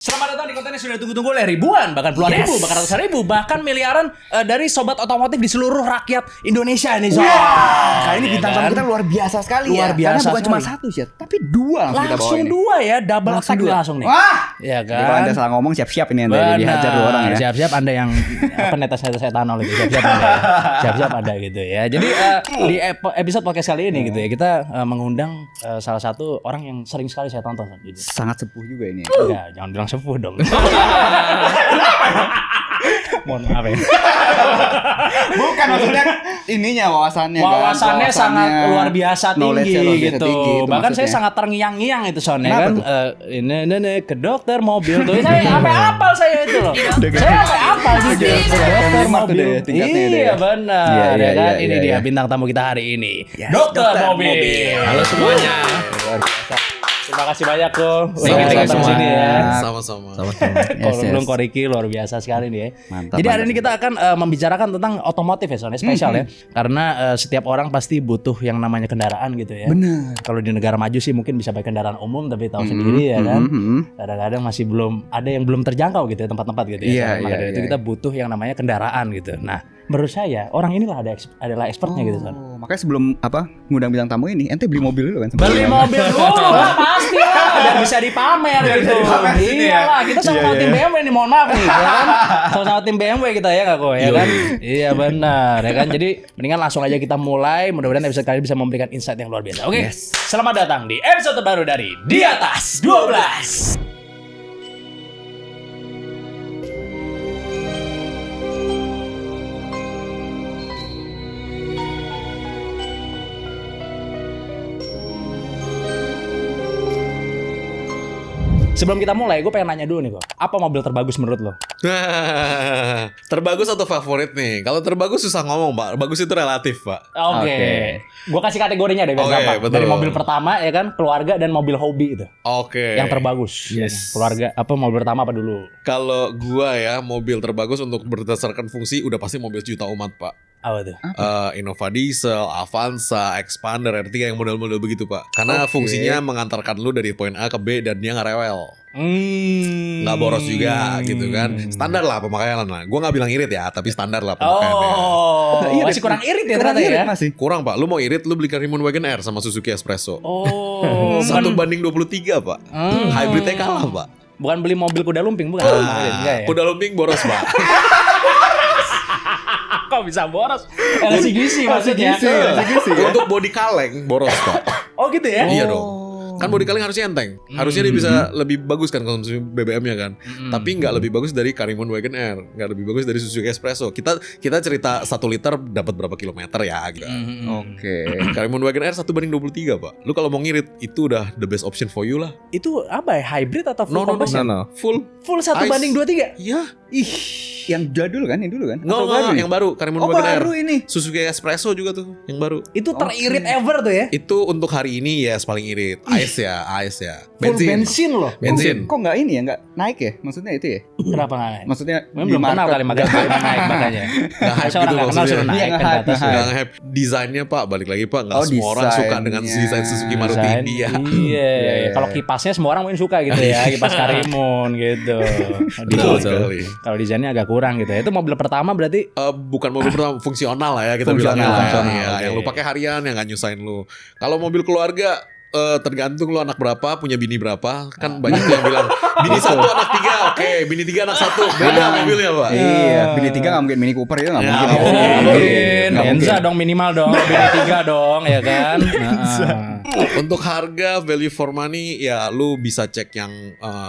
Selamat datang di konten yang sudah ditunggu-tunggu oleh ribuan, bahkan puluhan ribu, bahkan ratusan ribu, bahkan miliaran dari sobat otomotif di seluruh rakyat Indonesia ini. Kali ini bintang tamu kita luar biasa sekali Luar ya. biasa Karena bukan cuma sekali. satu sih, tapi dua langsung kita bawa Langsung ini. dua ya, double Langsung attack dua. langsung nih. Wah! Ya Jadi kalau kan. Anda salah ngomong siap-siap ini Anda jadi dihajar dua orang ya. Siap-siap Anda yang netes etanol itu. Siap-siap Anda. Siap-siap ada gitu ya. Jadi di episode podcast kali ini gitu ya, kita mengundang salah satu orang yang sering sekali saya tonton gitu. Sangat sepuh juga ini. Enggak, jangan bilang sepuh dong. Mohon maaf ya. Bukan maksudnya ininya wawasannya Wawasannya sangat luar biasa knowledge-nya tinggi luar biasa gitu. tinggi, itu Bahkan saya maksudnya. sangat terngiang-ngiang itu soalnya Kenapa kan. tuh? Ini ke dokter mobil tuh. Saya sampai apal saya itu loh. Saya sampai apal gitu. Iya, Ke dokter family mart mobil. udah ya, tingkatnya udah Iya ya. benar. Iya, Ya iya, kan. iya, Ini iya, dia iya. bintang tamu kita hari ini. Yes, Dokter dokter mobil. mobil. Halo semuanya. Luar biasa. Terima kasih banyak kok. Thank you Datang semua. sini ya. Sama-sama. Kalau belum Ko Riki luar biasa sekali nih ya. Mantap, Jadi hari mantap. ini kita akan membicarakan tentang otomotif ya, soalnya spesial ya. Karena setiap orang pasti butuh yang namanya kendaraan gitu ya. Benar. Kalau di negara maju sih mungkin bisa pakai kendaraan umum, tapi tahu sendiri ya kan. Kadang-kadang masih belum ada yang belum terjangkau gitu ya, tempat-tempat gitu ya. Iya, Maka iya, dari itu iya. kita butuh yang namanya kendaraan gitu. Nah, menurut saya orang inilah adalah expertnya gitu kan. Oh, makanya sebelum ngundang bintang tamu ini, ente beli mobil dulu kan? Beli mobil dulu lah pasti lah, biar bisa dipamer gitu. Iya lah, kita sama-sama tim BMW nih, mohon maaf nih, ya kan? Sama-sama tim BMW kita ya nggak kok, ya kan? Iya benar, ya kan? Jadi mendingan langsung aja kita mulai. Mudah-mudahan episode kali ini bisa memberikan insight yang luar biasa. Oke, selamat datang di episode terbaru dari Di Atas 12. Sebelum kita mulai, gue pengen nanya dulu nih kok, apa mobil terbagus menurut lo? Terbagus atau favorit nih? Kalau terbagus susah ngomong, Pak. Bagus itu relatif, Pak. Oke. Oke. Gue kasih kategorinya deh biar Oke, gampang. betul. Dari mobil pertama ya kan, keluarga dan mobil hobi itu. Oke. Yang terbagus. Yes. Keluarga apa mobil pertama apa dulu? Kalau gua ya, mobil terbagus untuk berdasarkan fungsi udah pasti mobil juta umat, Pak. Apa tuh? Innova Diesel, Avanza, Expander, R3 yang model-model begitu, Pak. Karena Oke. fungsinya mengantarkan lu dari poin A ke B dan dia nggak rewel. Nggak boros juga gitu kan. Standar lah pemakaian lah. Gua nggak bilang irit ya, tapi standar lah pemakaiannya. Oh, Irit. masih kurang irit ya Kurang ternyata irit ya. masih. Kurang, Pak. Lu mau irit, lu beli Karimun Wagon R sama Suzuki Espresso. Oh, 1:23, Pak. Hybridnya kalah, Pak. bukan beli mobil kuda lumping bukan? Enggak ya. Kuda lumping boros, Pak. Kok bisa boros? LCGC maksudnya. LCGC ya. Untuk body kaleng boros, Pak. Oh gitu ya? Iya dong. Kan body kaleng harusnya enteng. Harusnya dia bisa lebih bagus kan konsumsi BBM-nya kan. Tapi nggak lebih bagus dari Karimun Wagon R, nggak lebih bagus dari Suzuki Espresso. Kita cerita 1 liter dapat berapa kilometer ya gitu. Oke. Karimun Wagon R 1:23, Pak. Lu kalau mau ngirit itu udah the best option for you lah. Itu apa ya? Hybrid atau full No, no, no, combustion? no. Full. Full 1:23? Iya. Ih, yang jadul kan, yang dulu kan? Nggak, Atau nggak, baru nih? yang baru Karimun Oh, Wagon R. baru ini. Suzuki Espresso juga tuh yang baru. Itu teririt ever tuh ya? Itu untuk hari ini ya paling irit. Ice ya. Full bensin loh. Bensin. Kok nggak ini ya, nggak naik ya? Maksudnya itu ya? Kenapa nggak naik? Maksudnya Memang belum kenal kali makanya naik makanya. Nggak hype Masa orang gitu nggak kenal maksudnya. suruh naik Iya, kan nge-hype, ke atas. nge-hype. Nggak nge-hype. Desainnya, Pak, balik lagi, Pak. Nggak Oh, semua orang suka dengan desainnya. desain Suzuki Maruti Desain, India. Iya. Kalau kipasnya semua orang mungkin suka gitu ya, kipas Karimun gitu. Betul sekali. Kalau desainnya agak kurang gitu ya. Itu mobil pertama berarti Bukan mobil pertama, fungsional lah ya kita Fungsional, bilangnya lah. fungsional, Iya, oke. yang lu pakai harian yang nggak nyusahin lu. Kalau mobil keluarga tergantung lu anak berapa, punya bini berapa. Kan banyak yang bilang bini 1 anak 3, oke, bini 3 anak 1. Beda mobilnya, Pak. Iya, bini 3 nggak mungkin Mini Cooper itu nggak Ya, mungkin. nggak Oh, mungkin. mungkin Nggak Benza mungkin. dong minimal dong, BD3 dong ya kan. Untuk harga value for money ya lu bisa cek yang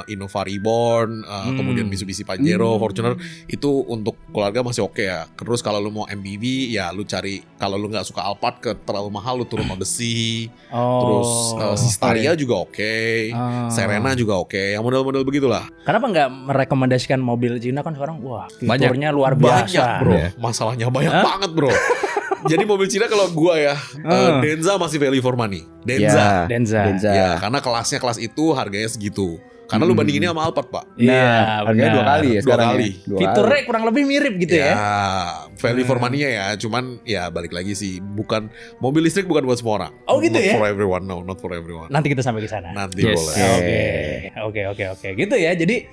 Innova Reborn, kemudian Mitsubishi Pajero, Fortuner itu untuk keluarga masih oke ya. Terus kalau lu mau MPV ya lu cari, kalau lu nggak suka Alphard terlalu mahal lu turun Odyssey. Terus Staria juga oke, Serena juga oke, yang model-model begitulah. Kenapa nggak merekomendasikan mobil Cina kan sekarang wah Banyak. fiturnya luar Banyak, biasa. bro. Masalahnya banyak banget, bro. Jadi mobil Cina kalau gua ya, Denza masih value for money. Denza. Denza. Ya, karena kelasnya kelas itu harganya segitu. Karena lu bandinginnya sama Alphard, Pak. Iya, Harganya benar. 2 kali ya Dua sekarang. kali. Ya. Dua Fiturnya kurang lebih mirip gitu ya. value for money ya. Cuman ya balik lagi sih, bukan mobil listrik bukan buat semua orang. Oh gitu not ya? For everyone, no, not for everyone. Nanti kita sampai ke sana. Nanti Yes. boleh. Oke. Gitu ya. Jadi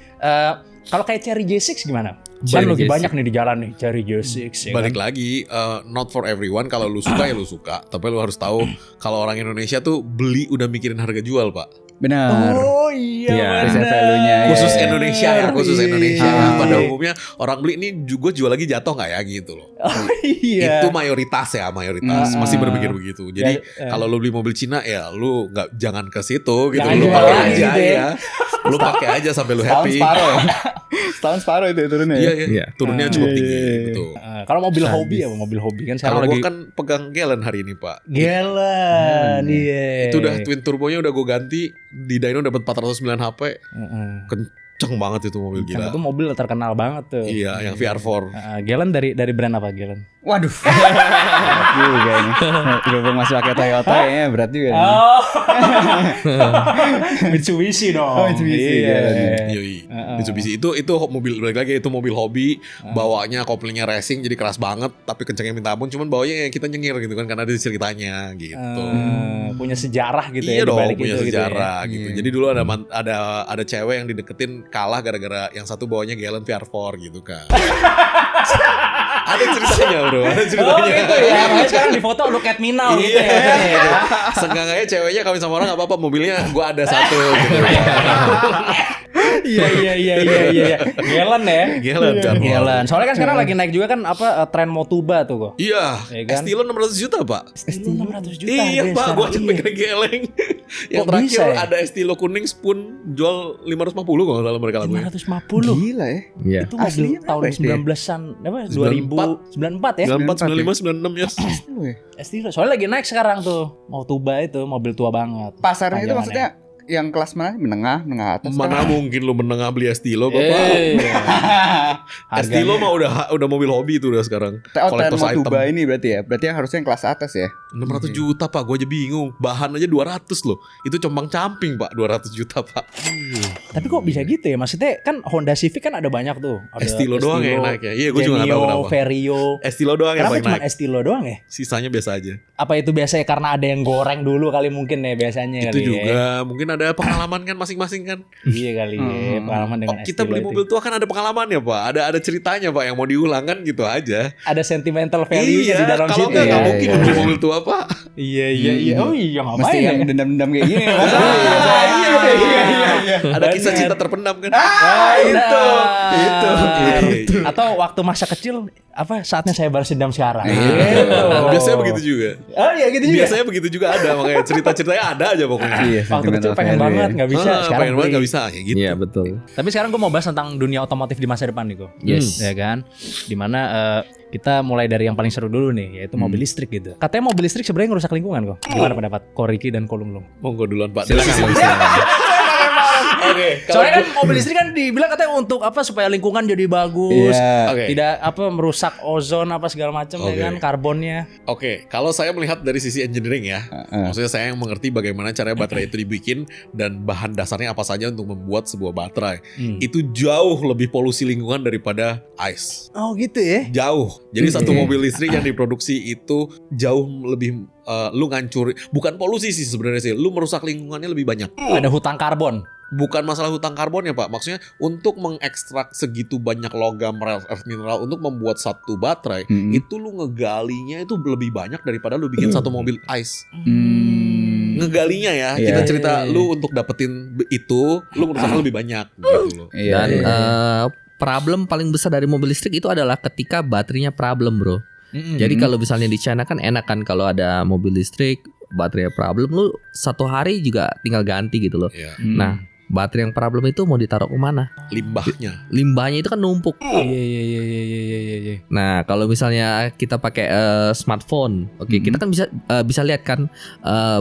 kalau kayak Cherry J6 gimana? Kan Cherry lagi J6. banyak nih di jalan nih Cherry J6 ya Balik kan? lagi, not for everyone. Kalau lu suka ya lu suka. Tapi lu harus tahu kalau orang Indonesia tuh beli udah mikirin harga jual, Pak. Benar. Oh iya Iya. Resale benar. value-nya, ya. Khusus Indonesia ya, khusus Iya. Indonesia. Pada umumnya orang beli ini juga jual lagi jatuh nggak ya gitu loh. Oh iya. Itu mayoritas ya, mayoritas masih berpikir begitu. Jadi Ya, kalau lu beli mobil Cina ya lu nggak jangan ke situ gitu. Jangan Lu jual pakai lagi aja gitu ya. ya. Lu pakai aja sampai lu Setahun happy. separuh ya. Setahun separuh itu turunnya Iya, ya. iya. Turunnya cukup tinggi gitu. Kalau mobil hobi apa? Mobil hobi kan sekarang Kalau lagi gua kan pegang Galen hari ini, Pak. Galen, iya. Itu udah twin turbonya udah gue ganti. Di dyno dapat 409 HP. Kenceng banget itu mobil Kan gila. itu mobil terkenal banget tuh. Iya, yang VR4. Galen dari brand apa Galen? Waduh. Berat juga ini. Berhubung masih pakai Toyota ya, berat juga. nih. Oh. Mitsubishi dong. Oh, Mitsubishi, Iya. Galen. Yoi. Mitsubishi itu mobil balik lagi itu mobil hobi, bawanya koplingnya racing jadi keras banget tapi kencengnya minta ampun, cuman bawanya kita nyengir gitu kan karena ada ceritanya gitu. Punya sejarah gitu Iya ya dong, dibalik punya itu sejarah gitu ya. gitu. Jadi dulu ada cewek yang dideketin kalah gara-gara yang satu bawanya Galen VR4 gitu kan. Ada ceritanya bro, ada Oh ceritanya. gitu ya. Makanya sekarang di foto look at me now gitu ya. Iya. Seenggaknya ceweknya kawin sama orang gak apa-apa, mobilnya gua ada satu gitu. Iya. Galen ya. Galen kan. Galen. Soalnya kan sekarang lagi naik juga kan tren Motuba tuh kok. Iya, Iya kan? Estilo 600 juta pak. Estilo 600 juta. Iya harganya pak, sekarang. gua aja Iya. pengen geleng. Yang Kok terakhir bisa ya? ada Estilo kuning spoon jual 550 kalau nggak salah mereka lakuin. 550. Gila ya. Iya. Itu mobil Aslinya tahun berapa itu ya? 19-an apa? 94. 2094 ya. 94, 95, 96 ya. Estilo ya. Estilo. Soalnya lagi naik sekarang tuh. Motuba itu mobil tua banget. Pasarnya itu Panjangannya. maksudnya yang kelas mana? Menengah atas. Mana mungkin lu menengah beli Estilo bapak? Harganya. Estilo mah udah mobil hobi itu udah sekarang. Oh, tren Collector's item. Motuba ini berarti ya. Berarti yang harusnya yang kelas atas ya. 600 juta pak, gue aja bingung. Bahan aja 200 loh. Itu compang-camping pak, 200 juta pak. Tapi kok bisa gitu ya? Maksudnya kan Honda Civic kan ada banyak tuh. Ada Estilo doang yang naik ya. Iya, gua juga nggak tahu Genio, kenapa. Vario. Estilo doang yang Kenapa paling cuma naik. Estilo doang ya? Sisanya biasa aja. Apa itu biasanya karena ada yang goreng dulu kali mungkin ya biasanya Itu kali juga ya. mungkin ada pengalaman kan masing-masing kan. Iya kali ya, pengalaman dengan Oh, kita Estilo beli itu. mobil tua kan ada pengalaman ya pak. Ada ceritanya pak yang mau diulang kan gitu aja. Ada sentimental value-nya di dalam kalau situ nggak ya. nggak mungkin Iya. beli mobil tua pak. Iya. Oh iya ngapain Mesti ya? yang dendam-dendam kayak gini. Iya. Ada kisah cinta terpendam kan. Itu. Iya. Atau waktu masa kecil apa saatnya saya balas dendam sekarang. Iya. Gitu. Biasanya begitu juga. Oh iya gitu juga. Biasanya begitu juga ada makanya cerita-ceritanya ada aja pokoknya. Iya, Waktu kecil sentimental pengen value banget ya. nggak bisa. Sekarang pengen banget beli. nggak bisa ya gitu. Iya betul. Tapi sekarang gue mau bahas tentang dunia otomotif di masa depan nih kok. Yes. Ya kan. Dimana kita mulai dari yang paling seru dulu nih, yaitu mobil listrik gitu. Katanya mobil listrik sebenarnya ngerusak lingkungan kok. Gimana pendapat Ko Riki dan Ko Lunglung? Monggo duluan pak. Silakan. silakan. Oke. Soalnya kan mobil listrik kan dibilang katanya untuk apa supaya lingkungan jadi bagus, Iya. Oke. tidak apa merusak ozon apa segala macam Oke. ya kan karbonnya. Oke, kalau saya melihat dari sisi engineering ya, maksudnya saya yang mengerti bagaimana caranya baterai itu dibikin dan bahan dasarnya apa saja untuk membuat sebuah baterai. Itu jauh lebih polusi lingkungan daripada ICE. Oh gitu ya. Jauh. Jadi satu mobil listrik yang diproduksi itu jauh lebih lu ngancur, bukan polusi sih sebenarnya sih, lu merusak lingkungannya lebih banyak. Ada hutang karbon. Bukan masalah hutang karbon ya Pak, maksudnya untuk mengekstrak segitu banyak logam rare earth mineral untuk membuat satu baterai, itu lu ngegalinya itu lebih banyak daripada lu bikin satu mobil ICE. Ngegalinya ya, Iya. kita cerita lu untuk dapetin itu, lu merusaknya lebih banyak gitu loh. Iya, Dan iya. problem paling besar dari mobil listrik itu adalah ketika baterainya problem bro. Jadi kalau misalnya di China kan enak kan kalau ada mobil listrik baterainya problem lu satu hari juga tinggal ganti gitu loh. Iya. Nah baterai yang problem itu mau ditaruh ke mana? Limbahnya. Limbahnya itu kan numpuk. Iya. Nah kalau misalnya kita pakai smartphone, oke kita kan bisa lihat kan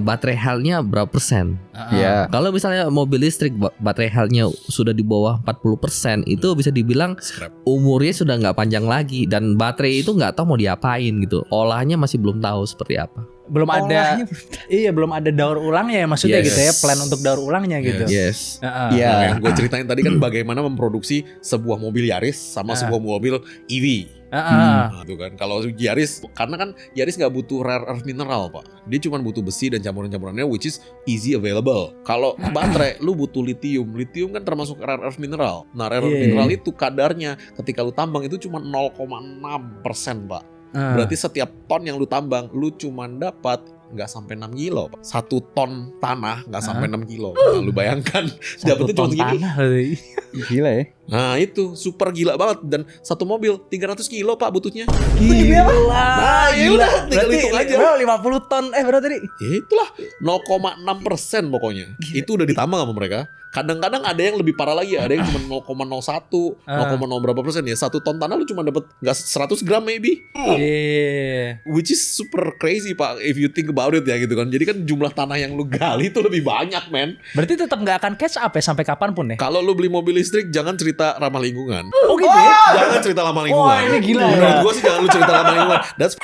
baterai health-nya berapa persen. Iya. Kalau misalnya mobil listrik baterai health-nya sudah di bawah 40%, itu bisa dibilang Scrap. umurnya sudah nggak panjang lagi dan baterai itu nggak tahu mau diapain gitu. Olahnya masih belum tahu seperti apa. belum ada belum ada daur ulangnya ya maksudnya Yes. gitu ya, plan untuk daur ulangnya gitu. Yes. Heeh. Iya. Nah, yang gue ceritain tadi kan bagaimana memproduksi sebuah mobil Yaris sama sebuah mobil EV. Heeh. Nah, itu kan kalau Yaris, karena kan Yaris nggak butuh rare earth mineral pak, dia cuma butuh besi dan campuran-campurannya which is easy available. Kalau baterai lu butuh lithium kan termasuk rare earth mineral. Nah rare earth Iya. mineral itu kadarnya ketika lu tambang itu cuma 0,6% pak. Berarti setiap ton yang lu tambang lu cuma dapat nggak sampai 6 kilo pak. 1 ton tanah nggak sampai 6 kilo. Nah, lu bayangkan dapetnya cuma segini. Gila ya. Nah itu super gila banget. Dan satu mobil 300 kilo pak butuhnya. Gila. Nah, ya udah, tinggal hitung aja. Berarti 50 ton berapa tadi? Ya itulah 0,6% pokoknya. Itu udah ditambah sama mereka. Kadang-kadang ada yang lebih parah lagi, ada yang cuma 0,01, 0,0 berapa persen ya. 1 ton tanah lu cuma dapat nggak 100 gram maybe. Iya. Which is super crazy pak if you think about it ya gitu kan. Jadi kan jumlah tanah yang lu gali itu lebih banyak men. Berarti tetap nggak akan catch up ya sampai kapanpun ya? Kalau lu beli mobil listrik jangan cerita ramah lingkungan. Oh gitu ya? Jangan cerita ramah lingkungan. Wah, ini gila Menurut ya. gua sih jangan lu cerita ramah lingkungan. That's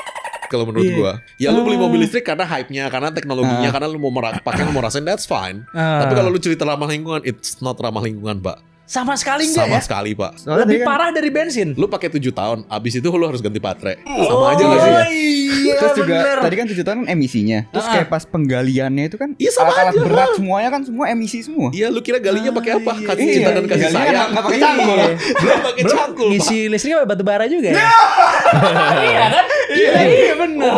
kalau menurut Iya. gua. Ya lu beli mobil listrik karena hype-nya, karena teknologinya, karena lu mau pakai, lu mau rasain, that's fine. Tapi kalau lu cerita ramah lingkungan, it's not ramah lingkungan, Pak. Sama sekali enggak Sama ya? sekali, Pak. Soalnya Lebih tadi kan- parah dari bensin. Lu pakai 7 tahun, abis itu lu harus ganti baterai. Sama aja gak sih? Iya, Terus juga bener. tadi kan 7 tahun kan emisinya. Terus kayak pas penggaliannya itu kan Iya, sama alat-alat aja. berat semuanya kan semua emisi semua. Iya, lu kira galinya pakai apa? Kasih Iya, cinta dan kasih galinya sayang. nggak pakai cangkul. Belum pakai cangkul, Pak. Ngisi listriknya pakai batu bara juga ya? Iya kan? Iya bener.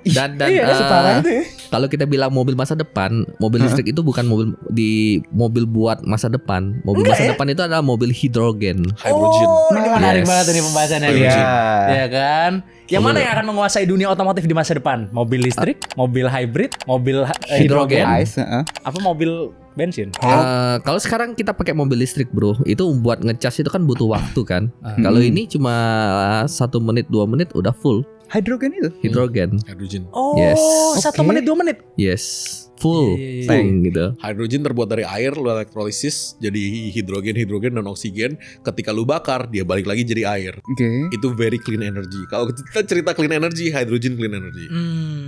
Dan Iya, Separah itu ya. kalau kita bilang mobil masa depan, mobil listrik itu bukan mobil buat masa depan. Mobil masa depan itu adalah mobil hidrogen. Hydrogen. Ini menarik Yes. banget ini pembahasannya Hydrogen. dia. Iya. Ya kan? Yang mana yang akan menguasai dunia otomotif di masa depan? Mobil listrik, mobil hybrid, mobil hidrogen, Hidrogen. Ice, apa mobil bensin? Kalau sekarang kita pakai mobil listrik bro, itu buat ngecas itu kan butuh waktu kan. Kalau ini cuma 1 menit 2 menit udah full Hidrogen itu. hidrogen. Hydrogen. Oh, Yes. 1 Oke. menit 2 menit. Yes, full Iya. tank gitu. Hydrogen terbuat dari air, lu elektrolisis jadi hidrogen dan oksigen. Ketika lu bakar, dia balik lagi jadi air. Oke. Itu very clean energy. Kalau kita cerita clean energy, hydrogen clean energy.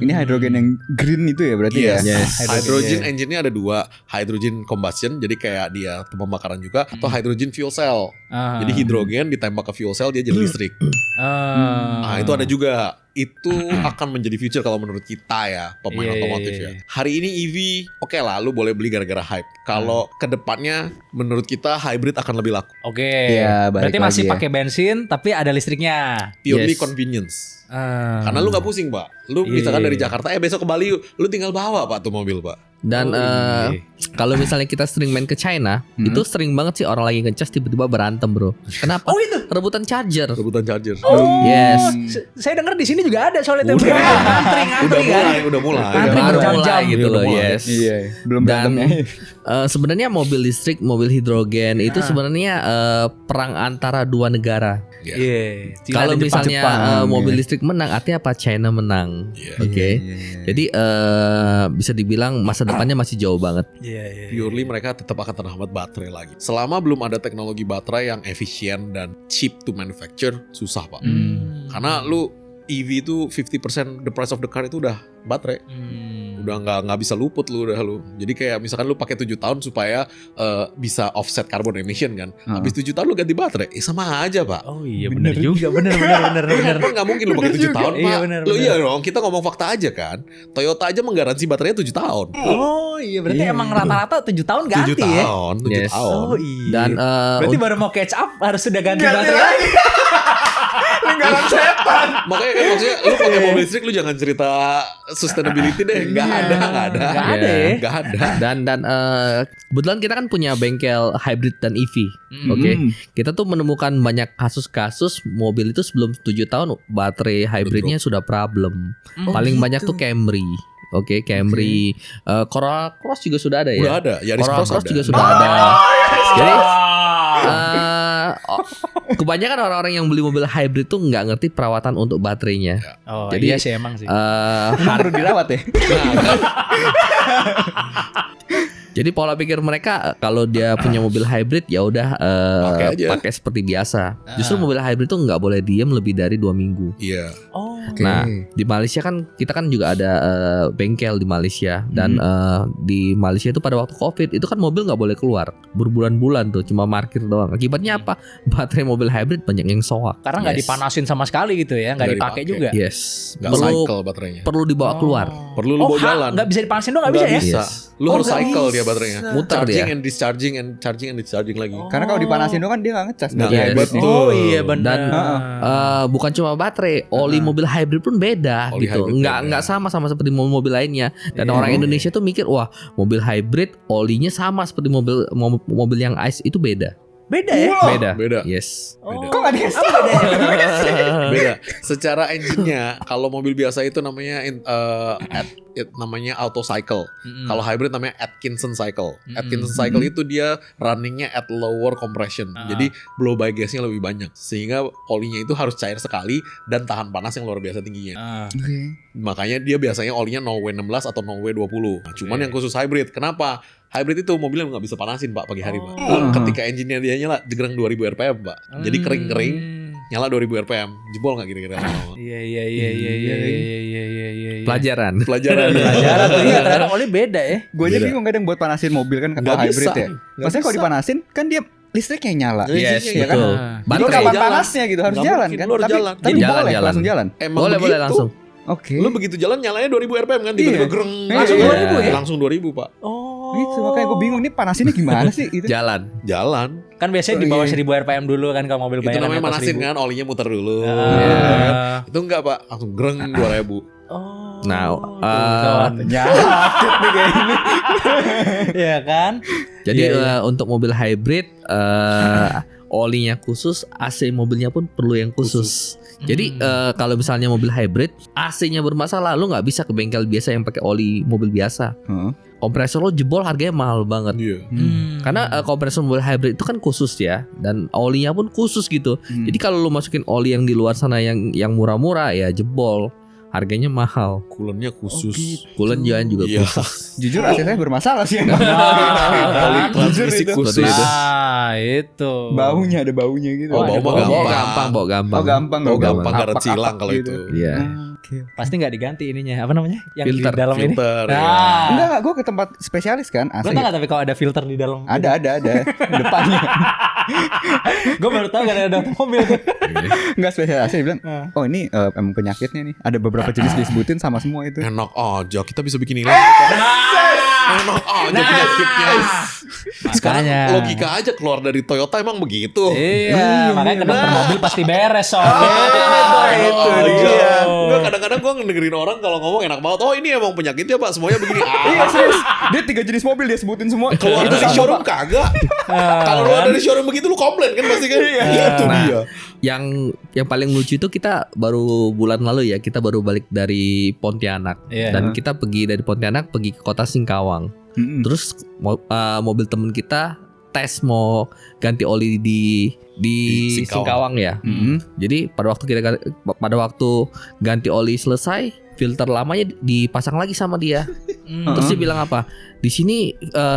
Ini hidrogen yang green itu ya berarti Yes. ya. Yes. Hydrogen engine-nya ada 2. Hydrogen combustion, jadi kayak dia pembakaran juga, atau hydrogen fuel cell. Jadi hidrogen ditembak ke fuel cell dia jadi listrik. Nah, itu ada juga. Itu akan menjadi future kalau menurut kita ya, pemain Iya, otomotif iya, ya. Hari ini EV, oke lah, lu boleh beli gara-gara hype. Kalau kedepannya, menurut kita hybrid akan lebih laku. Oke. Iya, balik Berarti masih lagi ya. pakai bensin tapi ada listriknya. Purely Yes. convenience. Ah. Karena lu gak pusing pak. Lu Iya, misalkan iya, dari iya. Jakarta, besok ke Bali, lu tinggal bawa pak tuh mobil pak. Dan Oh, iya. kalau misalnya kita sering main ke China, itu sering banget sih orang lagi ngecas tiba-tiba berantem bro. Kenapa? Oh itu. Rebutan charger. Rebutan charger. Yes. Saya dengar di sini juga ada soalnya Udah. ngantri kan. Udah mulai. Antri Baru berjam-jam. mulai gitu Udah loh. mulai. Yes. Iya, belum Dan berantemnya. sebenarnya mobil listrik, mobil hidrogen itu sebenarnya perang antara dua negara. Iya. Cina Kalau dan Jepang. misalnya mobil listrik menang, artinya apa? China menang. Iya. Oke. Jadi bisa dibilang masa depannya masih jauh banget. Iya, iya. Purely mereka tetap akan terhambat baterai lagi. Selama belum ada teknologi baterai yang efisien dan cheap to manufacture, susah pak. Karena lu EV itu 50% the price of the car itu udah baterai. Udah nggak bisa luput lu. Jadi kayak misalkan lu pakai 7 tahun supaya bisa offset carbon emission kan. Habis 7 tahun lu ganti baterai, sama aja pak. Oh iya benar juga, benar. Kan nggak mungkin lu pakai 7 tahun pak. Iya, bener, Lu bener. iya dong, kita ngomong fakta aja kan. Toyota aja menggaransi baterainya 7 tahun. Oh iya berarti emang rata-rata 7 tahun 7 ganti ya. tahun, 7 Yes. tahun. Oh iya. Dan berarti baru mau catch up harus sudah ganti baterai. Makanya kan maksudnya lu pakai mobil listrik lu jangan cerita sustainability deh. Nggak ada. Nggak ada ya. Nggak ada. dan kebetulan kita kan punya bengkel hybrid dan EV. Oke. Kita tuh menemukan banyak kasus-kasus mobil itu sebelum 7 tahun baterai hybridnya sudah problem. Paling banyak tuh Camry. Oke, Camry, Corolla Cross juga sudah ada ya. Udah ada, Yaris Corolla Cross Cross ada. juga sudah ada. Jadi kebanyakan orang-orang yang beli mobil hybrid tuh nggak ngerti perawatan untuk baterainya. Oh Jadi, iya sih emang sih. Emang perlu dirawat ya? Jadi pola pikir mereka kalau dia punya mobil hybrid ya udah Pakai aja. pakai seperti biasa. Justru mobil hybrid tuh nggak boleh diem lebih dari 2 minggu. Iya. Oh Nah, di Malaysia kan kita kan juga ada bengkel di Malaysia dan di Malaysia itu pada waktu Covid itu kan mobil nggak boleh keluar berbulan-bulan tuh, cuma parkir doang. Akibatnya apa? Baterai mobil hybrid banyak yang soak. Karena nggak dipanasin sama sekali gitu ya, nggak dipakai juga. Yes. Nggak cycle baterainya. Perlu dibawa keluar. Perlu lu bawa jalan. Nggak bisa dipanasin doang, nggak bisa ya? Bisa. Lu harus cycle dia baterainya. Muter Charging dia. and discharging and charging and discharging lagi. Karena kalau dipanasin doang kan dia nggak ngecas. Nggak, baterai. betul. Oh iya benar. Dan bukan cuma baterai, oli mobil hybrid pun beda Oli gitu. hybrid Nggak beda. sama seperti mobil lainnya. Dan orang Indonesia tuh mikir, wah mobil hybrid olinya sama seperti mobil yang ICE itu beda. Beda ya? Beda. Yes. Beda. Kok nggak dikasih? Beda. Secara engine-nya kalau mobil biasa itu namanya namanya auto cycle. Kalau hybrid namanya Atkinson cycle. Atkinson cycle itu dia runningnya at lower compression. Jadi blow by gas-nya lebih banyak. Sehingga olinya itu harus cair sekali dan tahan panas yang luar biasa tingginya. Makanya dia biasanya olinya 0W16 atau 0W20. Nah, cuman yang khusus hybrid. Kenapa? Hybrid itu mobilnya nggak bisa panasin Pak pagi hari Pak. Ketika engine-nya dia nyala jegrang 2000 rpm Pak. Jadi kering-kering nyala 2000 rpm. Jebol nggak kira-kira lama-lama? Iya. Pelajaran. Pelajaran. Pelajaran tuh iya, ternyata oli beda ya. Gue aja bingung kadang buat panasin mobil kan Nggak kalau hybrid bisa. ya. Maksudnya kalau dipanasin kan dia listriknya yang nyala. Yes, ya kan? betul. Lu Baterai. kapan jalan. panasnya gitu harus Nggak jalan mungkin, kan? lu harus Tapi jalan. tapi Jalan, boleh jalan. langsung jalan. Emang Boleh begitu. langsung. Oke. Lu begitu jalan nyalanya 2000 rpm kan tiba-tiba Iya. gereng. Langsung 2000 ya? Langsung 2000 Pak. Gitu makanya gue bingung nih panasinnya gimana sih gitu. Jalan. Jalan. Kan biasanya di bawah 1000 rpm dulu kan kalau mobil Itu bayaran namanya atas manasin 1000. kan, olinya muter dulu. Ah. Itu enggak Pak, langsung gereng 2000. Nah, Penyakit nih kayak ini. Iya kan? jadi Iya. untuk mobil hybrid olinya khusus, AC mobilnya pun perlu yang khusus. Jadi kalau misalnya mobil hybrid AC-nya bermasalah, lu nggak bisa ke bengkel biasa yang pakai oli mobil biasa. Kompresor lo jebol harganya mahal banget. Iya. Karena kompresor mobil hybrid itu kan khusus ya, dan olinya pun khusus gitu. Jadi kalau lu masukin oli yang di luar sana yang murah-murah ya jebol, harganya mahal. Coolant-nya khusus. Coolant juga Iya. khusus. Jujur AC saya bermasalah sih. Oli Jujur transmisi itu. khusus. Nah, itu. Baunya ada baunya gitu. Oh, bau mah Bawa gampang. gampang. Oh gampang. Oh, gampang Apak-apak karet silang kalau gitu. itu. Iya. Oke. Pasti nggak diganti ininya. Apa namanya? Yang Filter. di dalam ini. Filter. ya. Nah. Enggak, gue ke tempat spesialis kan AC. Gue tau gak tapi kalau ada filter di dalam. Ada depannya. Gue baru tahu gak ada mobil tuh. Enggak spesialis AC dia bilang, "Oh, ini emang penyakitnya nih. Ada beberapa jenis disebutin sama semua itu." Enak aja, kita bisa bikin nilai. Enak aja penyakitnya. Sekarang Makanya. logika aja keluar dari Toyota emang begitu. Iya, makanya ke dokter mobil pasti beres Oh, soalnya. itu Iya. dia. Enggak, kadang-kadang gue ngedengerin orang kalau ngomong enak banget. Oh, ini emang penyakitnya Pak, semuanya begini. Iya serius. Dia 3 jenis mobil dia sebutin semua. Keluar Itu dari sama, showroom Pak. kagak. Kalau lu dari showroom begitu lu komplain kan pasti kan. Itu Nah, dia. yang paling lucu itu kita baru bulan lalu ya, kita baru balik dari Pontianak. Iya. Dan kita pergi dari Pontianak pergi ke kota Singkawang. Terus mobil temen kita tes mau ganti oli di Singkawang. Singkawang ya. Jadi pada waktu ganti oli selesai, filter lamanya dipasang lagi sama dia. Terus dia bilang apa? Di sini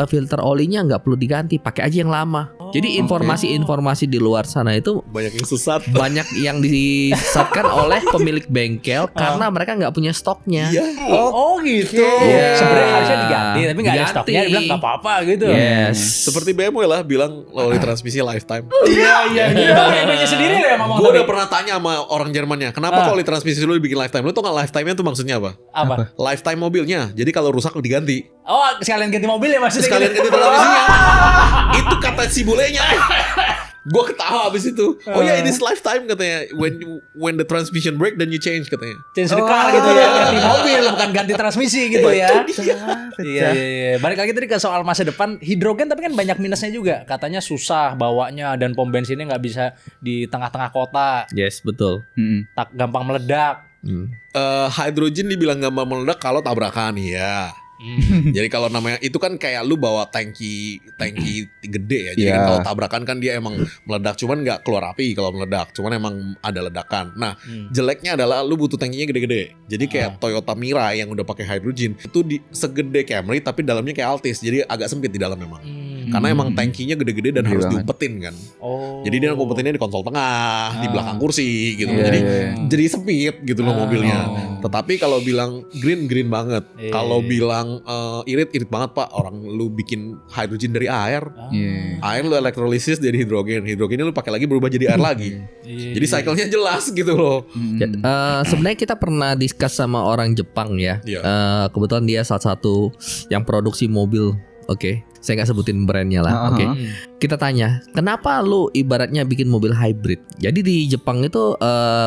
filter olinya nggak perlu diganti, pakai aja yang lama. Jadi informasi-informasi di luar sana itu Banyak yang sesat. banyak yang disesatkan oleh pemilik bengkel karena mereka nggak punya stoknya. Iya. Oh gitu. Iya. Sebenarnya harusnya diganti, tapi nggak ada Diganti. stoknya. Dia bilang nggak apa-apa gitu. Yes. Seperti BMW lah bilang oli transmisi lifetime. Iya. Indonesia sendiri lah yang ngomong. Gue tadi. udah pernah tanya sama orang Jermannya, kenapa kok oli transmisi lu dibikin lifetime? Lu tau gak lifetime-nya tuh maksudnya apa? Apa? Lifetime mobilnya. Jadi kalau rusak diganti. Oh, sekalian ganti mobil ya maksudnya. Sekalian gitu. ganti transmisinya. Itu kata si bulenya. Gue ketawa abis itu. Oh ya, ini lifetime katanya. When the transmission break then you change katanya. Change the car gitu ya, ganti mobil bukan ganti transmisi gitu ya. Iya. Balik lagi tadi ke soal masa depan hidrogen, tapi kan banyak minusnya juga. Katanya susah bawanya dan pom bensinnya nggak bisa di tengah-tengah kota, Yes, betul. gampang meledak. Hydrogen dibilang gampang meledak kalau tabrakan ya. Jadi kalau namanya itu kan kayak lu bawa tangki gede ya. Jadi kan Iya. kalau tabrakan kan dia emang meledak, cuman nggak keluar api kalau meledak, cuman emang ada ledakan. Nah, jeleknya adalah lu butuh tangkinya gede-gede. Jadi kayak Toyota Mirai yang udah pakai hydrogen itu segede Camry tapi dalamnya kayak Altis, jadi agak sempit di dalam memang. Karena emang tankinya gede-gede dan Gede harus banget. diumpetin kan. Oh. Jadi dia ngumpetinnya di konsol tengah, di belakang kursi gitu. Iya, Jadi iya. jadi sempit gitu loh mobilnya. Oh. Tetapi kalau bilang green banget. Iya. Kalau bilang irit banget Pak. Orang lu bikin hydrogen dari air. Iya. Air lu elektrolisis jadi hidrogen. Hidrogennya lu pakai lagi berubah jadi air lagi. Iya, Jadi cycle-nya jelas gitu loh. Sebenarnya kita pernah discuss sama orang Jepang ya. Iya. Kebetulan dia salah satu yang produksi mobil. Oke, saya nggak sebutin brandnya lah. Oke, kita tanya, kenapa lu ibaratnya bikin mobil hybrid? Jadi di Jepang itu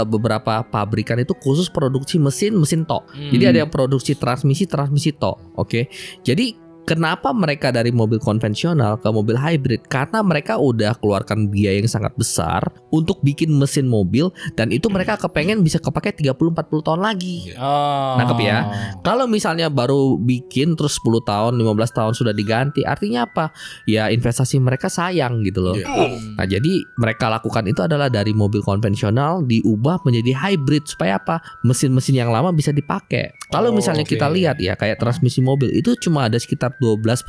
beberapa pabrikan itu khusus produksi mesin tok. Jadi ada yang produksi transmisi tok. Oke, jadi kenapa mereka dari mobil konvensional ke mobil hybrid? Karena mereka udah keluarkan biaya yang sangat besar untuk bikin mesin mobil, dan itu mereka kepengen bisa kepake 30-40 tahun lagi. Oh. Nangkep ya? Kalau misalnya baru bikin terus 10 tahun, 15 tahun sudah diganti, artinya apa? Ya investasi mereka sayang gitu loh. Iya. Nah, jadi mereka lakukan itu adalah dari mobil konvensional diubah menjadi hybrid supaya apa? Mesin-mesin yang lama bisa dipakai. Kalau Oh, misalnya oke. kita lihat ya, kayak transmisi mobil itu cuma ada sekitar 12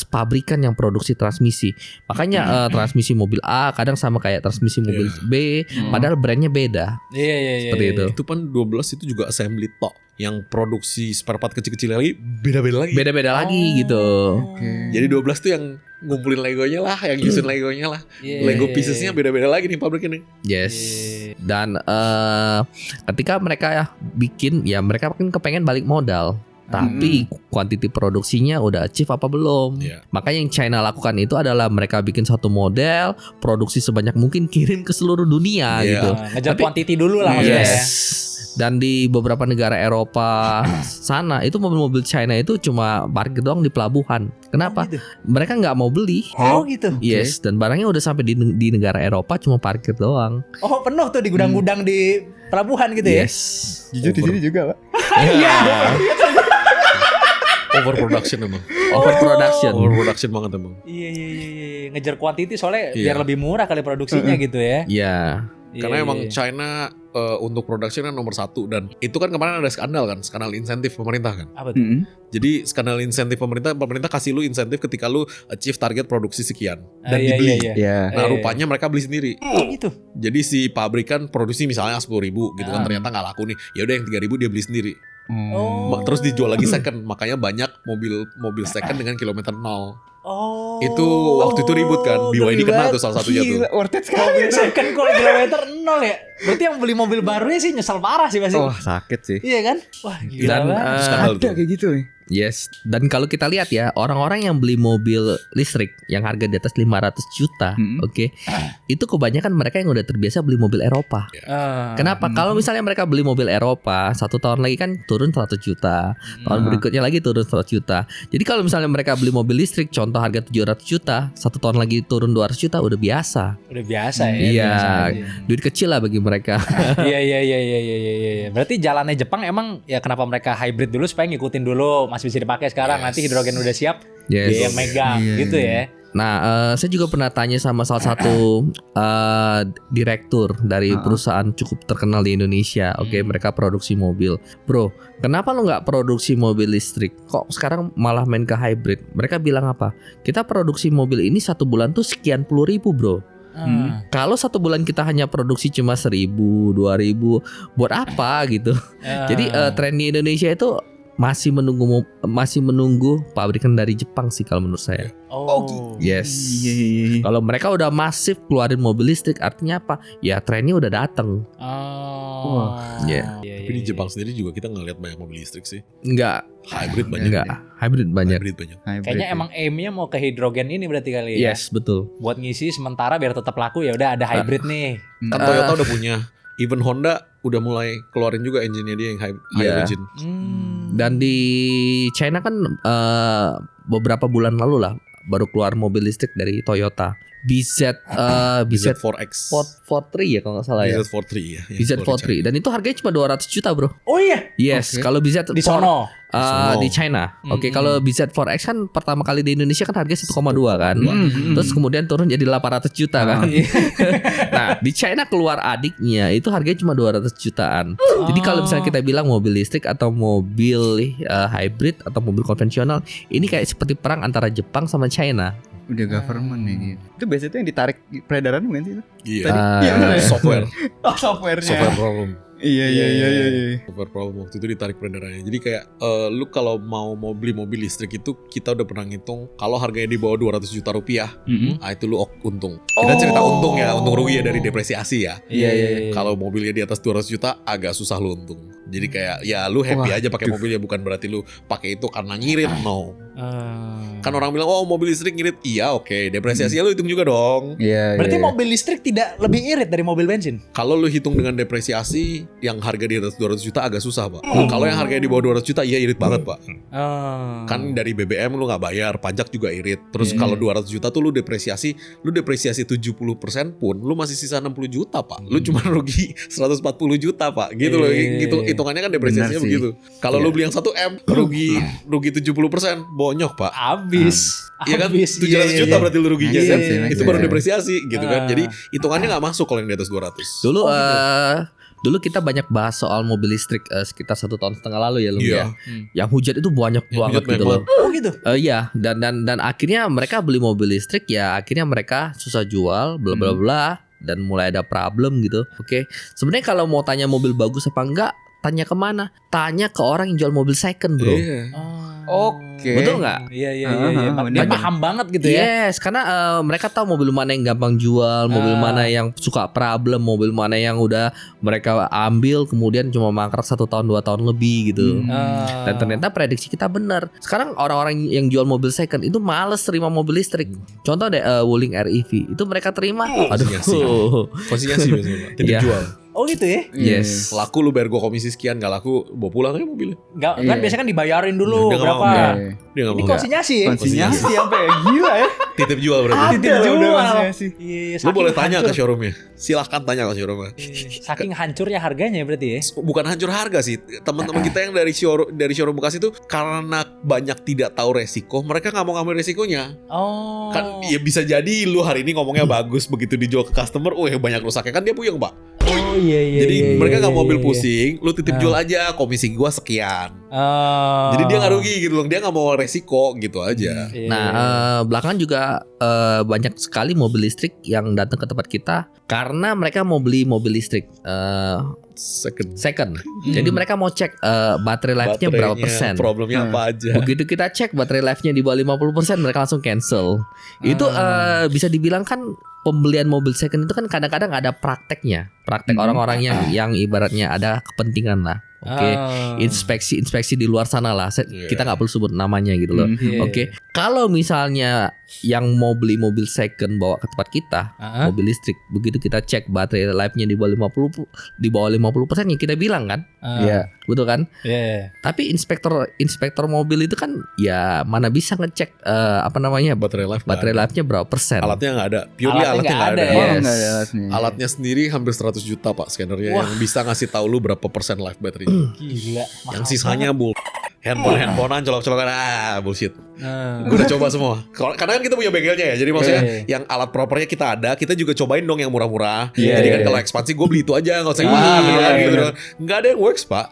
pabrikan yang produksi transmisi. Makanya transmisi mobil A kadang sama kayak transmisi mobil B, padahal brandnya beda. Iya. Seperti itu. Itu kan 12 itu juga assembly tok. Yang produksi spare part kecil-kecil lagi beda-beda lagi. Beda-beda lagi gitu. Jadi 12 tuh yang ngumpulin legonya lah, yang nyusun legonya lah. Iya. Lego piecesnya beda-beda lagi nih pabrik ini. Yes. Dan ketika mereka bikin, ya mereka kan kepengen balik modal. Tapi kuantiti produksinya udah achieve apa belum? Iya. Makanya yang China lakukan itu adalah mereka bikin satu model, produksi sebanyak mungkin, kirim ke seluruh dunia Iya. gitu. Ngejar Tapi- quantity dulu lah maksudnya ya. Yes. Dan di beberapa negara Eropa sana itu mobil-mobil China itu cuma parkir doang di pelabuhan. Kenapa? gitu? Mereka nggak mau beli. Oh gitu. Yes, dan barangnya udah sampai di negara Eropa cuma parkir doang. Oh penuh tuh di gudang-gudang di pelabuhan gitu ya. Yes. Jujur di sini juga, Pak. Overproduction emang. Overproduction. Overproduction banget emang. Iya. Ngejar quantity soalnya Iya. biar lebih murah kali produksinya gitu ya. Iya. Karena Iya, emang iya. China untuk production kan nomor 1. Dan itu kan kemarin ada skandal kan, skandal insentif pemerintah kan. Apa tuh? Jadi skandal insentif pemerintah kasih lu insentif ketika lu achieve target produksi sekian dan Iya, dibeli. iya. Iya. Nah Iya. rupanya mereka beli sendiri. Oh gitu. Jadi si pabrikan produksi misalnya 10.000 gitu kan, Ah. ternyata nggak laku nih. Ya udah yang 3.000 dia beli sendiri. Oh. Terus dijual lagi second. Makanya banyak mobil second dengan kilometer 0. Oh. Itu waktu itu ribut kan. BYD kena tuh salah satunya tuh. Gila, worth it sekali. Second kalau kilometer 0 ya. Berarti yang beli mobil barunya sih nyesel parah sih pasti. Oh, sakit sih. Iya kan? Wah gila Dan banget. Skandal Ada tuh. kayak gitu nih. yes. Dan kalau kita lihat ya, orang-orang yang beli mobil listrik yang harga di atas 500 juta, oke, itu kebanyakan mereka yang udah terbiasa beli mobil Eropa. Kenapa? Kalau misalnya mereka beli mobil Eropa, 1 tahun lagi kan turun 100 juta, tahun berikutnya lagi turun 100 juta. Jadi kalau misalnya mereka beli mobil listrik, contoh harga 700 juta, 1 tahun lagi turun 200 juta, udah biasa. Udah biasa ya. Iya, biasa aja. duit kecil lah bagi mereka. Iya. Berarti jalannya Jepang emang ya kenapa mereka hybrid dulu supaya ngikutin dulu masih bisa dipakai sekarang, nanti hidrogen udah siap Yes. dia yang megang gitu ya. Nah, saya juga pernah tanya sama salah satu direktur dari perusahaan cukup terkenal di Indonesia. Oke, mereka produksi mobil. Bro, kenapa lo nggak produksi mobil listrik? Kok sekarang malah main ke hybrid? Mereka bilang apa? Kita produksi mobil ini 1 bulan tuh sekian puluh ribu, bro. Kalau 1 bulan kita hanya produksi cuma 1.000, 2.000, buat apa gitu? Jadi tren di Indonesia itu masih menunggu pabrikan dari Jepang sih kalau menurut saya. Oh. Yes. Iya. Kalau mereka udah masif keluarin mobil listrik, artinya apa? Ya trennya udah dateng. Oh. Iya. Tapi di Jepang sendiri juga kita nggak lihat banyak mobil listrik sih. Enggak, Hybrid banyak. enggak. Hybrid banyak. Hybrid banyak. Kayaknya emang aimnya mau ke hidrogen ini berarti kali ya. Yes, betul. Buat ngisi sementara biar tetap laku ya udah ada hybrid nih. Kan Toyota udah punya. Even Honda udah mulai keluarin juga engine-nya dia yang hydrogen. Dan di China kan beberapa bulan lalu lah baru keluar mobil listrik dari Toyota. BZ4X. 443 ya kalau nggak salah ya. BZ43 ya. BZ43 dan itu harganya cuma 200 juta, bro. Oh iya, Yes, Oke. kalau BZ di sono. Di China. Oke, kalau BZ4X kan pertama kali di Indonesia kan harganya 1,2 kan. Terus kemudian turun jadi 800 juta kan. Nah, di China keluar adiknya itu harganya cuma 200 jutaan. Jadi kalau misalnya kita bilang mobil listrik atau mobil hybrid atau mobil konvensional, ini kayak seperti perang antara Jepang sama China. Udah government nih gitu. Itu biasanya itu yang ditarik peredaran bukan sih itu? Iya. Iya, bener ya? Software. Oh, softwarenya. Software problem. Iya. Software problem waktu itu ditarik peredarannya. Jadi kayak lu kalau mau beli mobil listrik itu kita udah pernah ngitung kalau harganya di bawah 200 juta rupiah, itu lu untung. Kita cerita untung ya, untung rugi ya dari depresiasi ya. Iya. Kalau mobilnya di atas 200 juta agak susah lu untung. Jadi kayak ya lu happy aja pakai mobilnya, bukan berarti lu pakai itu karena ngirit, no. Kan orang bilang mobil listrik ngirit, iya oke, depresiasinya lu hitung juga dong. Iya. Berarti mobil listrik tidak lebih irit dari mobil bensin? Kalau lu hitung dengan depresiasi yang harga di atas 200 juta agak susah, Pak. Kalau yang harganya di bawah 200 juta iya irit banget, Pak. Kan dari BBM lu nggak bayar, pajak juga irit. Terus kalau 200 juta tuh lu depresiasi 70% pun lu masih sisa 60 juta, Pak. Lu cuma rugi 140 juta, Pak. Gitu loh. Gitu hitungannya kan depresiasinya begitu. Kalau lu beli yang 1M rugi 70%, bonyok, Pak. Habis. Iya kan 700 juta berarti lu ruginya kan. Itu baru depresiasi gitu kan. Jadi hitungannya nggak masuk kalau yang di atas 200. Dulu kita banyak bahas soal mobil listrik sekitar 1,5 tahun lalu ya, Lung ya. Yang hujan itu banyak banget gitu loh. Oh gitu. Iya, dan akhirnya mereka beli mobil listrik ya, akhirnya mereka susah jual, bla bla bla, dan mulai ada problem gitu. Oke. Sebenarnya kalau mau tanya mobil bagus apa enggak, tanya kemana? Tanya ke orang yang jual mobil second, bro. Oke. Betul nggak? Iya. Dia paham banget gitu ya. Yes, karena mereka tahu mobil mana yang gampang jual, mobil mana yang suka problem, mobil mana yang udah mereka ambil kemudian cuma mangkrak 1 tahun 2 tahun lebih gitu. Dan ternyata prediksi kita benar. Sekarang orang-orang yang jual mobil second itu males terima mobil listrik. Contoh deh Wuling REV itu mereka terima. Konsinyasi biasanya, Pak. Titip jual. Oh gitu ya? Yes. Laku lu bayar gua komisi sekian, gak laku bawa pulang aja mobilnya. Kan biasanya kan dibayarin dulu Dia nggak berapa. mau. Dia nggak Ini mau. konsinyasi ya? Konsinyasi sampai gila ya. Titip jual berarti. Titip Ada loh, jual. udah konsinyasi. Iya, Lu boleh tanya ke hancur. showroomnya. Silahkan tanya ke showroomnya. Saking hancurnya harganya berarti ya? Bukan hancur harga sih. Teman-teman kita yang dari showroom bekas itu karena banyak tidak tahu resiko, mereka nggak mau ngambil resikonya. Oh. Kan ya bisa jadi lu hari ini ngomongnya bagus, begitu dijual ke customer, banyak rusaknya, kan dia puyeng, Pak. Oh iya. Jadi mereka nggak mau ambil pusing, lu titip jual aja, komisi gua sekian. Jadi dia nggak rugi gitu loh, dia nggak mau resiko gitu aja. Nah, belakangan juga banyak sekali mobil listrik yang datang ke tempat kita karena mereka mau beli mobil listrik second. Jadi mereka mau cek baterai life-nya berapa persen. Problemnya apa aja. Begitu kita cek baterai life-nya di bawah 50%, mereka langsung cancel. Itu bisa dibilang kan pembelian mobil second itu kan kadang-kadang ada prakteknya. Praktek orang-orang yang ibaratnya ada kepentingan lah. Oke, inspeksi di luar sana lah. Kita nggak perlu sebut namanya gitu loh. Oke, kalau misalnya yang mau beli mobil second bawa ke tempat kita, mobil listrik, begitu kita cek baterai life-nya di bawah 50%, ya kita bilang kan, Iya. betul kan? Iya. Tapi inspektor mobil itu kan ya mana bisa ngecek baterai life-nya berapa persen. Alatnya nggak ada, purely alatnya nggak ada. ya. Oh, enggak ada alatnya. Alatnya sendiri hampir 100 juta, Pak, scannernya yang bisa ngasih tahu lu berapa persen life battery. Gila. Yang sisanya handphonean, colok-colokan, bullshit. Gue udah coba semua. Karena kan kita punya bengkelnya ya. Jadi maksudnya yang alat propernya kita ada, kita juga cobain dong yang murah-murah. Jadi kan kalau ekspansi gue beli itu aja, nggak usah yang mahal gitu. Nggak ada yang works, Pak.